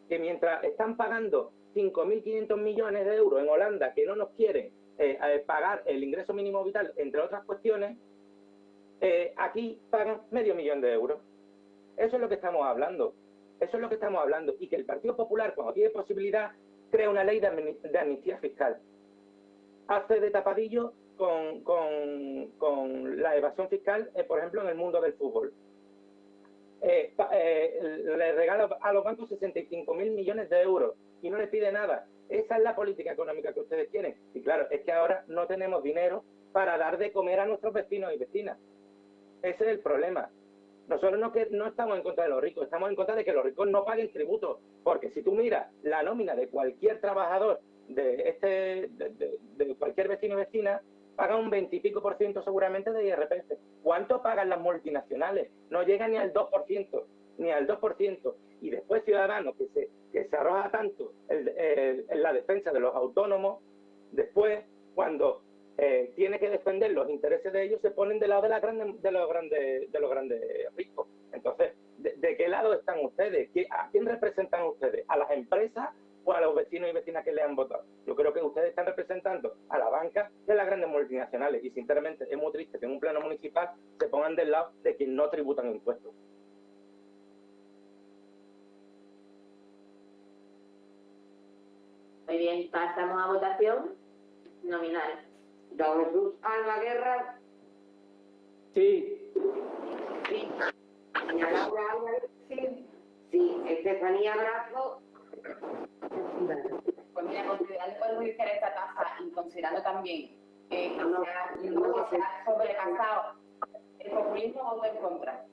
que mientras están pagando 5.500 millones de euros en Holanda, que no nos quieren pagar el ingreso mínimo vital, entre otras cuestiones, aquí pagan medio millón de euros. Eso es lo que estamos hablando. Eso es lo que estamos hablando. Y que el Partido Popular, cuando tiene posibilidad, crea una ley de amnistía fiscal. Hace de tapadillo con la evasión fiscal, por ejemplo, en el mundo del fútbol. Le regala a los bancos 65.000 millones de euros y no les pide nada. Esa es la política económica que ustedes quieren. Y claro, es que ahora no tenemos dinero para dar de comer a nuestros vecinos y vecinas. Ese es el problema. Nosotros no estamos en contra de los ricos, estamos en contra de que los ricos no paguen tributos. Porque si tú miras la nómina de cualquier trabajador, de cualquier vecino y vecina, paga un 20 y pico% seguramente de IRPF. ¿Cuánto pagan las multinacionales? No llega ni al 2%, ni al 2%. Y después Ciudadanos, que se arroja tanto en la defensa de los autónomos, después, cuando tiene que defender los intereses de ellos, se ponen del lado de los grandes ricos. Entonces, ¿de qué lado están ustedes? ¿A quién representan ustedes? ¿A las empresas o a los vecinos y vecinas que le han votado? Yo creo que ustedes están representando a la banca y a las grandes multinacionales, y sinceramente es muy triste que en un plano municipal se pongan del lado de quien no tributan impuestos. Muy bien, pasamos a votación nominal. Don Jesús Alba Guerra. Sí. Sí. Doña Laura Álvarez. Sí. Sí. Estefanía Brazo. Pues mira, considerar el Poder Judicial esta tasa y considerando también que se ha sobrepasado el populismo, voto en contra.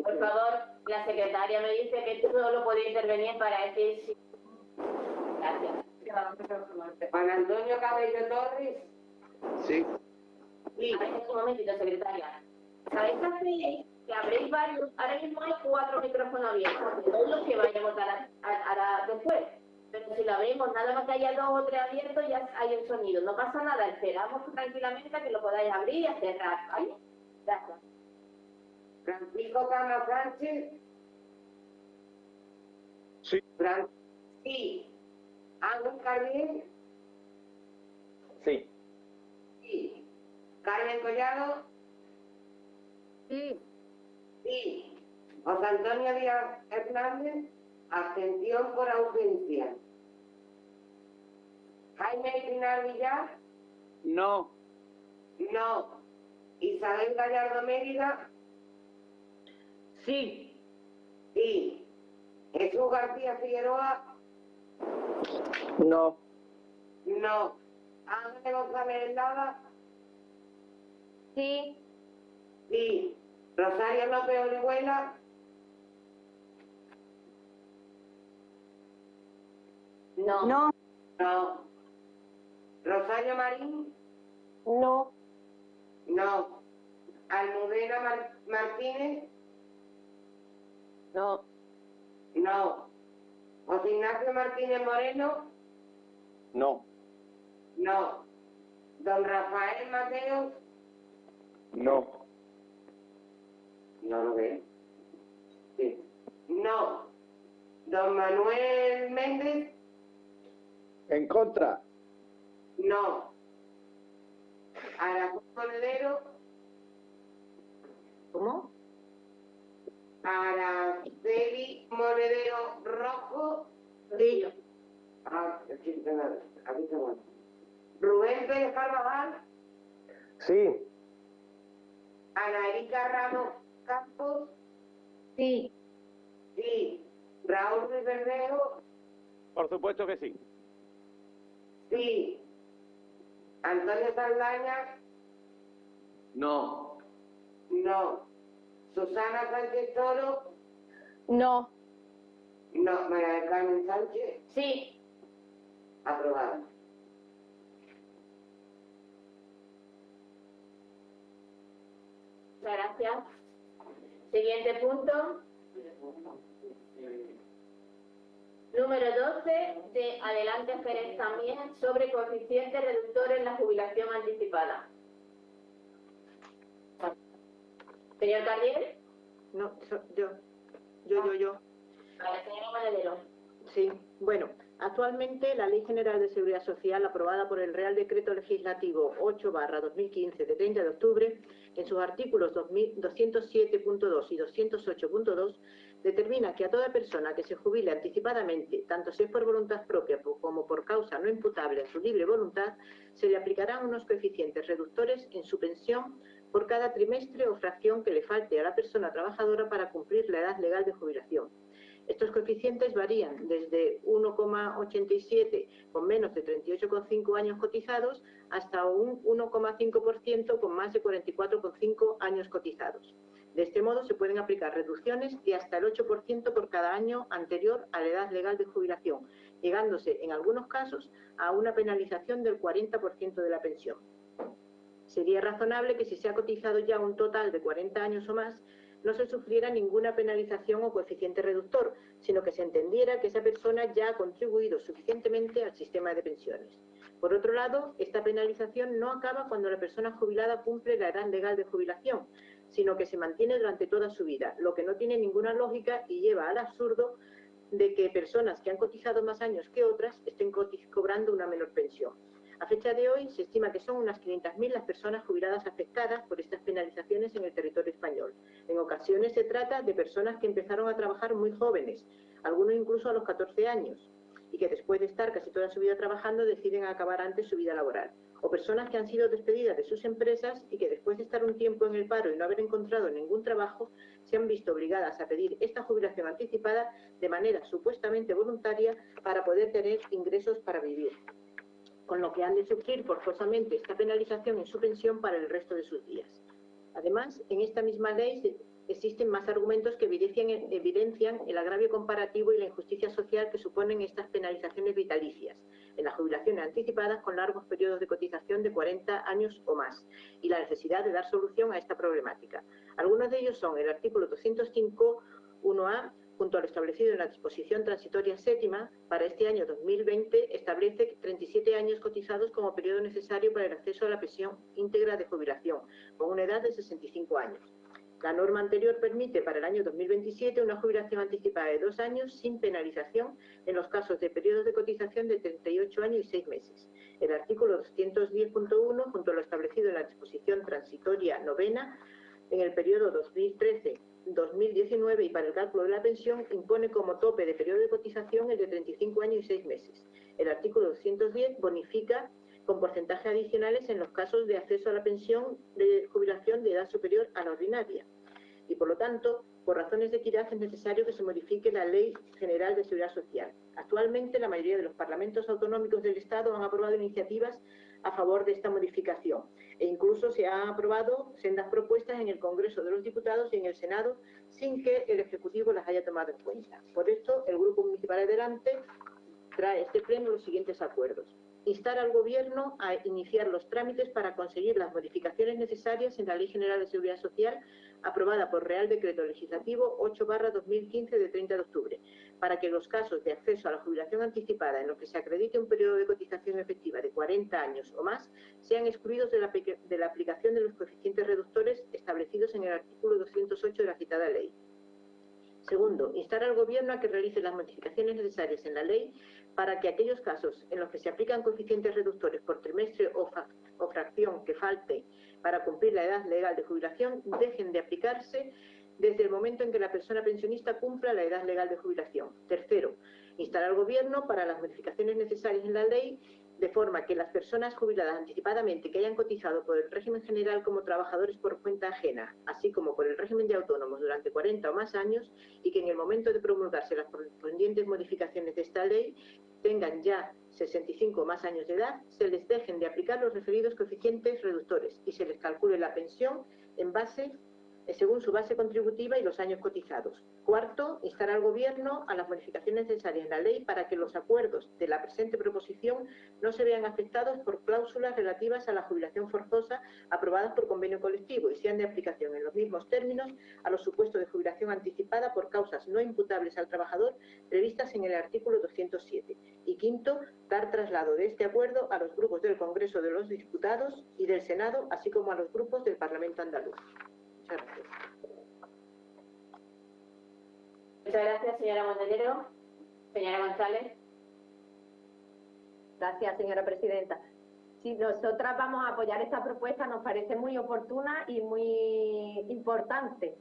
Por favor, la secretaria me dice que solo puede intervenir para decir sí. Gracias. Juan Antonio Cabello Torres. Sí. Sí. A ver, un momentito, secretaria. ¿Sabéis qué hacéis? Que habréis varios, ahora mismo hay 4 micrófonos abiertos, no es lo que vaya a votar después, pero si lo abrimos, nada más que haya 2 o 3 abiertos, ya hay un sonido, no pasa nada, esperamos tranquilamente a que lo podáis abrir y a cerrar, ¿vale? Gracias. Francisco Cama Sánchez. Sí. Sí. Ángel Carmen. Sí. Sí. Carmen Collado. Sí. Sí. José Antonio Díaz Hernández, abstención por ausencia. Jaime Espinar Villar. No. No. Isabel Gallardo Mérida. Sí. Sí. Jesús García Figueroa. No. No. Ángel González Lada. Sí. Sí. Rosario López Orihuela. No. No. No. Rosario Marín. No. No. Almudena Martínez. No. No. José Ignacio Martínez Moreno. No. No. Don Rafael Mateos. No. No lo veo. Sí. No. Don Manuel Méndez. En contra. No. Araceli Monedero. ¿Cómo? Araceli Monedero Rojo. Sí. Aquí está bueno. Rubén Pérez Carvajal. Sí. Ana Erika Ramos Campos. Sí. Sí. Raúl Ruiz Bermejo. Por supuesto que sí. Sí. Antonio Saldaña. No. No. Susana Sánchez Toro. No. No. María del Carmen Sánchez. Sí. Aprobado. Muchas gracias. Siguiente punto. Número 12, de Adelante Jerez también, sobre coeficiente reductor en la jubilación anticipada. Señor Carrier. No, yo. Vale, señora Manedero. Sí, bueno, actualmente la Ley General de Seguridad Social, aprobada por el Real Decreto Legislativo 8/2015 de 30 de octubre, en sus artículos 207.2 y 208.2, determina que a toda persona que se jubile anticipadamente, tanto si es por voluntad propia como por causa no imputable a su libre voluntad, se le aplicarán unos coeficientes reductores en su pensión por cada trimestre o fracción que le falte a la persona trabajadora para cumplir la edad legal de jubilación. Estos coeficientes varían desde 1,87 con menos de 38,5 años cotizados hasta un 1,5% con más de 44,5 años cotizados. De este modo se pueden aplicar reducciones de hasta el 8% por cada año anterior a la edad legal de jubilación, llegándose en algunos casos a una penalización del 40% de la pensión. Sería razonable que si se ha cotizado ya un total de 40 años o más, no se sufriera ninguna penalización o coeficiente reductor, sino que se entendiera que esa persona ya ha contribuido suficientemente al sistema de pensiones. Por otro lado, esta penalización no acaba cuando la persona jubilada cumple la edad legal de jubilación, sino que se mantiene durante toda su vida, lo que no tiene ninguna lógica y lleva al absurdo de que personas que han cotizado más años que otras estén cobrando una menor pensión. A fecha de hoy se estima que son unas 500.000 las personas jubiladas afectadas por estas penalizaciones en el territorio español. En ocasiones se trata de personas que empezaron a trabajar muy jóvenes, algunos incluso a los 14 años, y que después de estar casi toda su vida trabajando deciden acabar antes su vida laboral. O personas que han sido despedidas de sus empresas y que después de estar un tiempo en el paro y no haber encontrado ningún trabajo, se han visto obligadas a pedir esta jubilación anticipada de manera supuestamente voluntaria para poder tener ingresos para vivir, con lo que han de sufrir forzosamente esta penalización en su pensión para el resto de sus días. Además, en esta misma ley existen más argumentos que evidencian el agravio comparativo y la injusticia social que suponen estas penalizaciones vitalicias en las jubilaciones anticipadas con largos periodos de cotización de 40 años o más, y la necesidad de dar solución a esta problemática. Algunos de ellos son el artículo 205.1a, junto a lo establecido en la disposición transitoria séptima, para este año 2020 establece 37 años cotizados como periodo necesario para el acceso a la pensión íntegra de jubilación, con una edad de 65 años. La norma anterior permite para el año 2027 una jubilación anticipada de 2 años sin penalización en los casos de periodos de cotización de 38 años y 6 meses. El artículo 210.1, junto a lo establecido en la disposición transitoria novena, en el periodo 2013-2019 y para el cálculo de la pensión, impone como tope de periodo de cotización el de 35 años y 6 meses. El artículo 210 bonifica con porcentajes adicionales en los casos de acceso a la pensión de jubilación de edad superior a la ordinaria. Y por lo tanto, por razones de equidad es necesario que se modifique la Ley General de Seguridad Social. Actualmente, la mayoría de los parlamentos autonómicos del Estado han aprobado iniciativas a favor de esta modificación e incluso se han aprobado sendas propuestas en el Congreso de los Diputados y en el Senado sin que el Ejecutivo las haya tomado en cuenta. Por esto, el Grupo Municipal Adelante trae a este pleno los siguientes acuerdos. Instar al Gobierno a iniciar los trámites para conseguir las modificaciones necesarias en la Ley General de Seguridad Social aprobada por Real Decreto Legislativo 8/2015 de 30 de octubre, para que los casos de acceso a la jubilación anticipada en los que se acredite un periodo de cotización efectiva de 40 años o más sean excluidos de la aplicación de los coeficientes reductores establecidos en el artículo 208 de la citada ley. Segundo, instar al Gobierno a que realice las modificaciones necesarias en la ley para que aquellos casos en los que se aplican coeficientes reductores por trimestre o fracción que falte para cumplir la edad legal de jubilación dejen de aplicarse desde el momento en que la persona pensionista cumpla la edad legal de jubilación. Tercero, instar al Gobierno para las modificaciones necesarias en la ley de forma que las personas jubiladas anticipadamente que hayan cotizado por el régimen general como trabajadores por cuenta ajena, así como por el régimen de autónomos durante 40 o más años, y que en el momento de promulgarse las correspondientes modificaciones de esta ley tengan ya 65 o más años de edad, se les dejen de aplicar los referidos coeficientes reductores y se les calcule la pensión en base según su base contributiva y los años cotizados. Cuarto, instar al Gobierno a las modificaciones necesarias en la ley para que los acuerdos de la presente proposición no se vean afectados por cláusulas relativas a la jubilación forzosa aprobadas por convenio colectivo y sean de aplicación en los mismos términos a los supuestos de jubilación anticipada por causas no imputables al trabajador previstas en el artículo 207. Y quinto, dar traslado de este acuerdo a los grupos del Congreso de los Diputados y del Senado, así como a los grupos del Parlamento andaluz. Muchas gracias. Muchas gracias, señora Montenegro. Señora González. Gracias, señora presidenta. Si nosotras vamos a apoyar esta propuesta, nos parece muy oportuna y muy importante.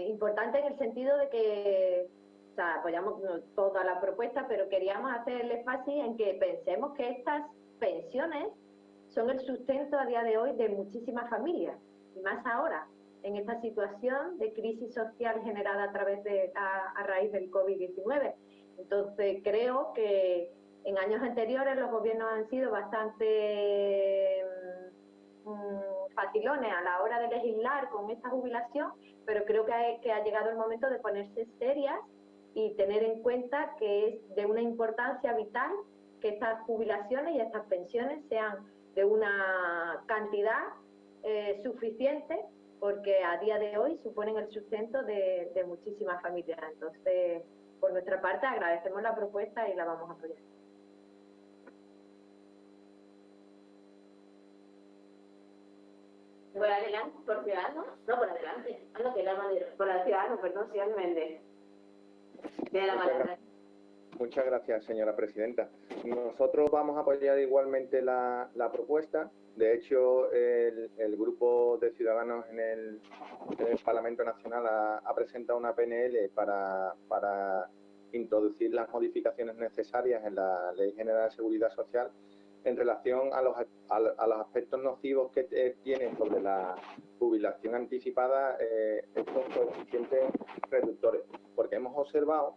Importante en el sentido de que, o sea, apoyamos toda la propuesta, pero queríamos hacer el énfasis en que pensemos que estas pensiones son el sustento a día de hoy de muchísimas familias, y más ahora, en esta situación de crisis social generada a raíz del COVID-19. Entonces, creo que en años anteriores los gobiernos han sido bastante facilones a la hora de legislar con esta jubilación, pero creo que ha llegado el momento de ponerse serias y tener en cuenta que es de una importancia vital que estas jubilaciones y estas pensiones sean de una cantidad suficiente, porque a día de hoy suponen el sustento de muchísimas familias. Entonces, por nuestra parte, agradecemos la propuesta y la vamos a apoyar. Por adelante, por Ciudadanos. No, por adelante. Ah, no, que la manera. Por la Ciudadanos, perdón, señor Méndez. De la manera. Muchas gracias, señora presidenta. Nosotros vamos a apoyar igualmente la propuesta. De hecho, el grupo de Ciudadanos en el Parlamento Nacional ha presentado una PNL para introducir las modificaciones necesarias en la Ley General de Seguridad Social en relación a los aspectos nocivos que tienen sobre la jubilación anticipada estos coeficientes reductores. Porque hemos observado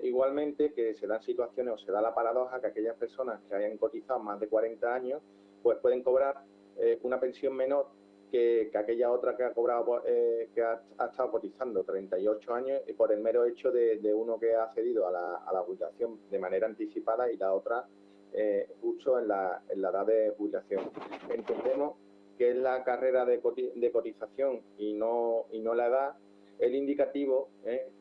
igualmente que se dan situaciones o se da la paradoja que aquellas personas que hayan cotizado más de 40 años pues pueden cobrar una pensión menor que aquella otra que ha cobrado que ha estado cotizando 38 años y por el mero hecho de uno que ha accedido a la jubilación de manera anticipada y la otra justo en la edad de jubilación. Entendemos que es la carrera de cotización y no la edad el indicativo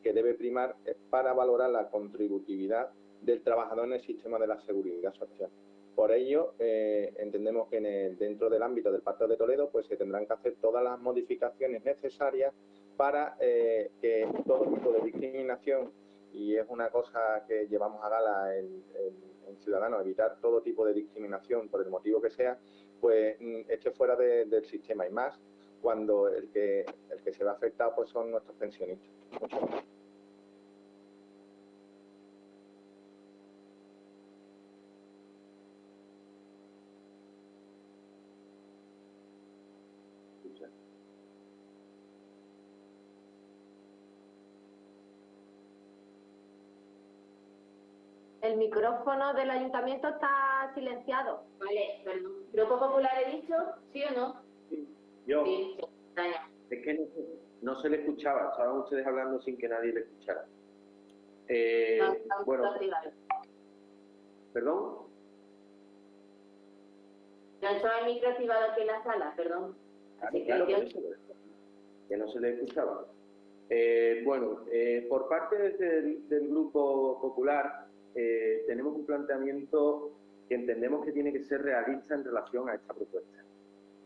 que debe primar para valorar la contributividad del trabajador en el sistema de la seguridad social. Por ello, entendemos que dentro del ámbito del Pacto de Toledo pues se tendrán que hacer todas las modificaciones necesarias para que todo tipo de discriminación, y es una cosa que llevamos a gala en Ciudadanos, evitar todo tipo de discriminación por el motivo que sea, pues esté fuera del sistema, y más cuando el que se ve afectado pues son nuestros pensionistas. Muchas gracias. El micrófono del ayuntamiento está silenciado. Vale, perdón. ¿Grupo Popular he dicho? ¿Sí o no? Yo. Sí. Es que no se le escuchaba, estaban ustedes hablando sin que nadie le escuchara. Bueno, ¿perdón? No estaba el micro activado aquí en la sala, perdón. Así Claro, que no se le escuchaba. Bueno, por parte del Grupo Popular tenemos un planteamiento que entendemos que tiene que ser realista en relación a esta propuesta.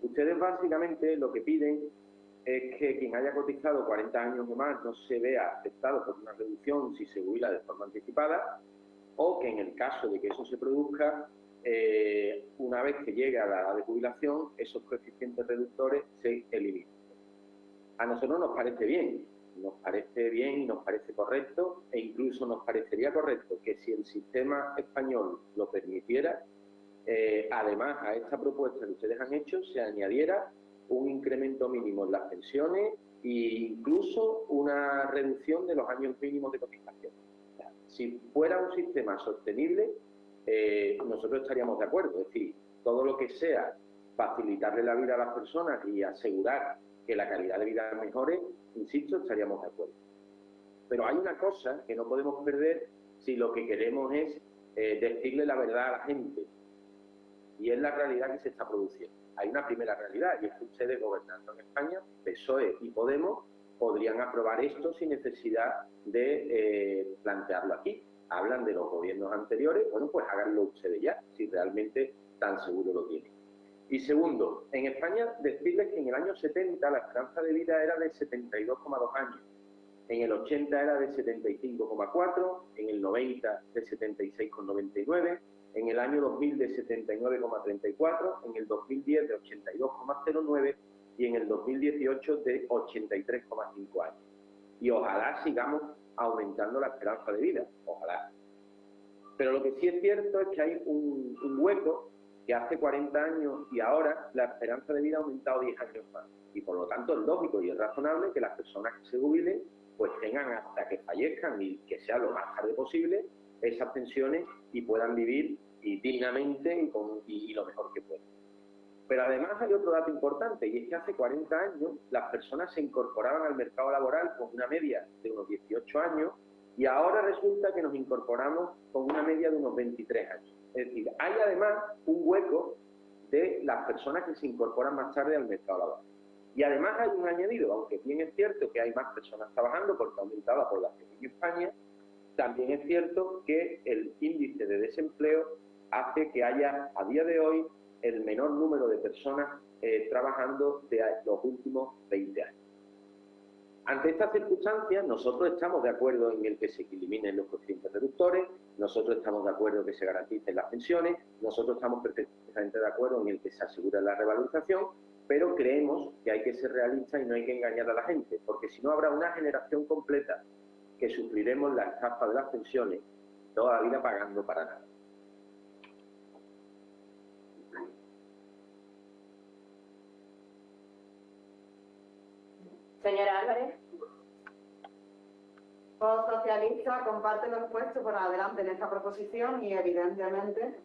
Ustedes básicamente lo que piden es que quien haya cotizado 40 años o más no se vea afectado por una reducción si se jubila de forma anticipada, o que en el caso de que eso se produzca, una vez que llegue a la edad de jubilación, esos coeficientes reductores se eliminen. A nosotros nos parece bien y nos parece correcto, e incluso nos parecería correcto que si el sistema español lo permitiera, además a esta propuesta que ustedes han hecho se añadiera un incremento mínimo en las pensiones e incluso una reducción de los años mínimos de cotización. Si fuera un sistema sostenible, nosotros estaríamos de acuerdo. Es decir, todo lo que sea facilitarle la vida a las personas y asegurar que la calidad de vida mejore, insisto, estaríamos de acuerdo. Pero hay una cosa que no podemos perder si lo que queremos es decirle la verdad a la gente, y es la realidad que se está produciendo. Hay una primera realidad, y es que ustedes, gobernando en España, PSOE y Podemos, podrían aprobar esto sin necesidad de plantearlo aquí. Hablan de los gobiernos anteriores, bueno, pues háganlo ustedes ya, si realmente tan seguro lo tienen. Y segundo, en España, decirles que en el año 70 la esperanza de vida era de 72,2 años, en el 80 era de 75,4, en el 90 de 76,99, en el año 2000 de 79,34, en el 2010 de 82,09 y en el 2018 de 83,5 años. Y ojalá sigamos aumentando la esperanza de vida, ojalá. Pero lo que sí es cierto es que hay un hueco que hace 40 años y ahora la esperanza de vida ha aumentado 10 años más. Y por lo tanto es lógico y es razonable que las personas que se jubilen pues tengan hasta que fallezcan y que sea lo más tarde posible esas pensiones y puedan vivir dignamente y lo mejor que puedan. Pero además hay otro dato importante, y es que hace 40 años las personas se incorporaban al mercado laboral con una media de unos 18 años y ahora resulta que nos incorporamos con una media de unos 23 años. Es decir, hay además un hueco de las personas que se incorporan más tarde al mercado laboral. Y además hay un añadido, aunque bien es cierto que hay más personas trabajando porque ha aumentado la población en España, también es cierto que el índice de desempleo hace que haya a día de hoy el menor número de personas trabajando de los últimos 20 años. Ante estas circunstancias, nosotros estamos de acuerdo en el que se eliminen los coeficientes reductores, nosotros estamos de acuerdo en que se garanticen las pensiones, nosotros estamos perfectamente de acuerdo en el que se asegure la revalorización, pero creemos que hay que ser realistas y no hay que engañar a la gente, porque si no habrá una generación completa que sufriremos la estafa de las pensiones toda la vida pagando para nada. Señora Álvarez. Los socialistas comparten lo expuesto por adelante en esta proposición y evidentemente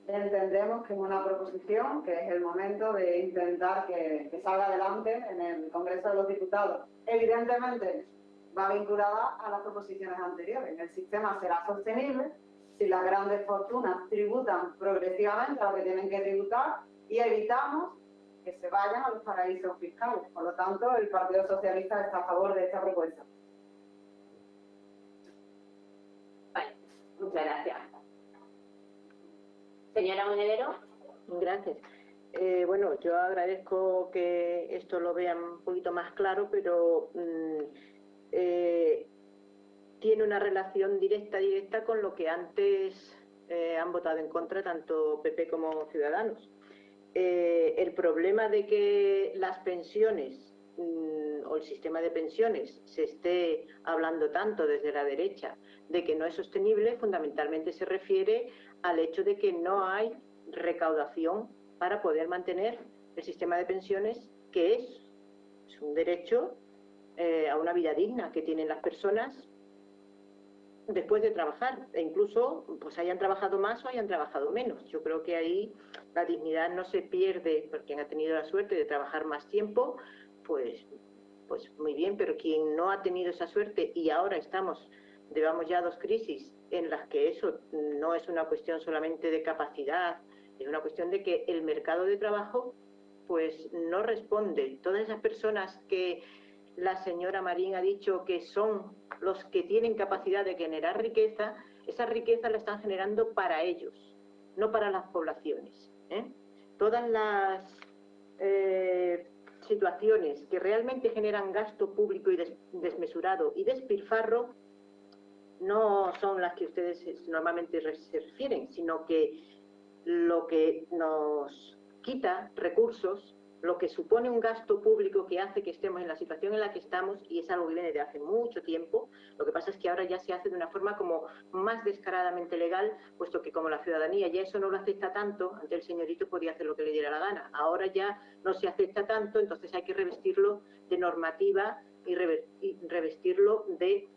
entendemos que es una proposición que es el momento de intentar que salga adelante en el Congreso de los Diputados. Evidentemente va vinculada a las proposiciones anteriores. El sistema será sostenible si las grandes fortunas tributan progresivamente a lo que tienen que tributar y evitamos que se vayan a los paraísos fiscales. Por lo tanto, el Partido Socialista está a favor de esta propuesta. Vale, muchas gracias. Señora Monedero. Gracias. Bueno, yo agradezco que esto lo vean un poquito más claro, pero tiene una relación directa con lo que antes han votado en contra tanto PP como Ciudadanos. El problema de que las pensiones o el sistema de pensiones se esté hablando tanto desde la derecha de que no es sostenible, fundamentalmente se refiere al hecho de que no hay recaudación para poder mantener el sistema de pensiones, que es un derecho a una vida digna que tienen las personas después de trabajar, e incluso pues hayan trabajado más o hayan trabajado menos. Yo creo que ahí la dignidad no se pierde por quien ha tenido la suerte de trabajar más tiempo, pues muy bien, pero quien no ha tenido esa suerte y ahora llevamos ya 2 crisis en las que eso no es una cuestión solamente de capacidad, es una cuestión de que el mercado de trabajo pues no responde. Todas esas personas que la señora Marín ha dicho que son los que tienen capacidad de generar riqueza, esa riqueza la están generando para ellos, no para las poblaciones. Todas las situaciones que realmente generan gasto público y desmesurado y despilfarro no son las que ustedes normalmente se refieren, sino que lo que nos quita recursos, lo que supone un gasto público que hace que estemos en la situación en la que estamos, y es algo que viene de hace mucho tiempo. Lo que pasa es que ahora ya se hace de una forma como más descaradamente legal, puesto que como la ciudadanía ya eso no lo acepta tanto, antes el señorito podía hacer lo que le diera la gana, ahora ya no se acepta tanto, entonces hay que revestirlo de normativa y revestirlo de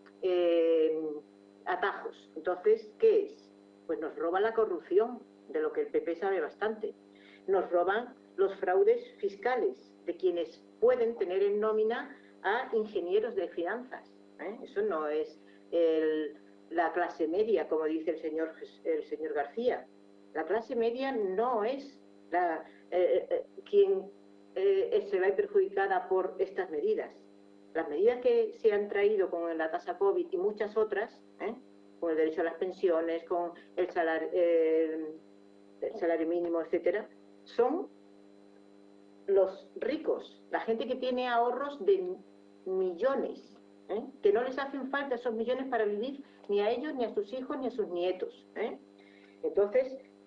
atajos. Entonces, ¿qué es? Pues nos roba la corrupción, de lo que el PP sabe bastante. Nos roban los fraudes fiscales de quienes pueden tener en nómina a ingenieros de finanzas. Eso no es la clase media, como dice el señor García. La clase media no es quien se ve perjudicada por estas medidas. Las medidas que se han traído con la tasa COVID y muchas otras, con el derecho a las pensiones, con el salario mínimo, etcétera, son los ricos, la gente que tiene ahorros de millones, que no les hacen falta esos millones para vivir ni a ellos, ni a sus hijos, ni a sus nietos. Entonces,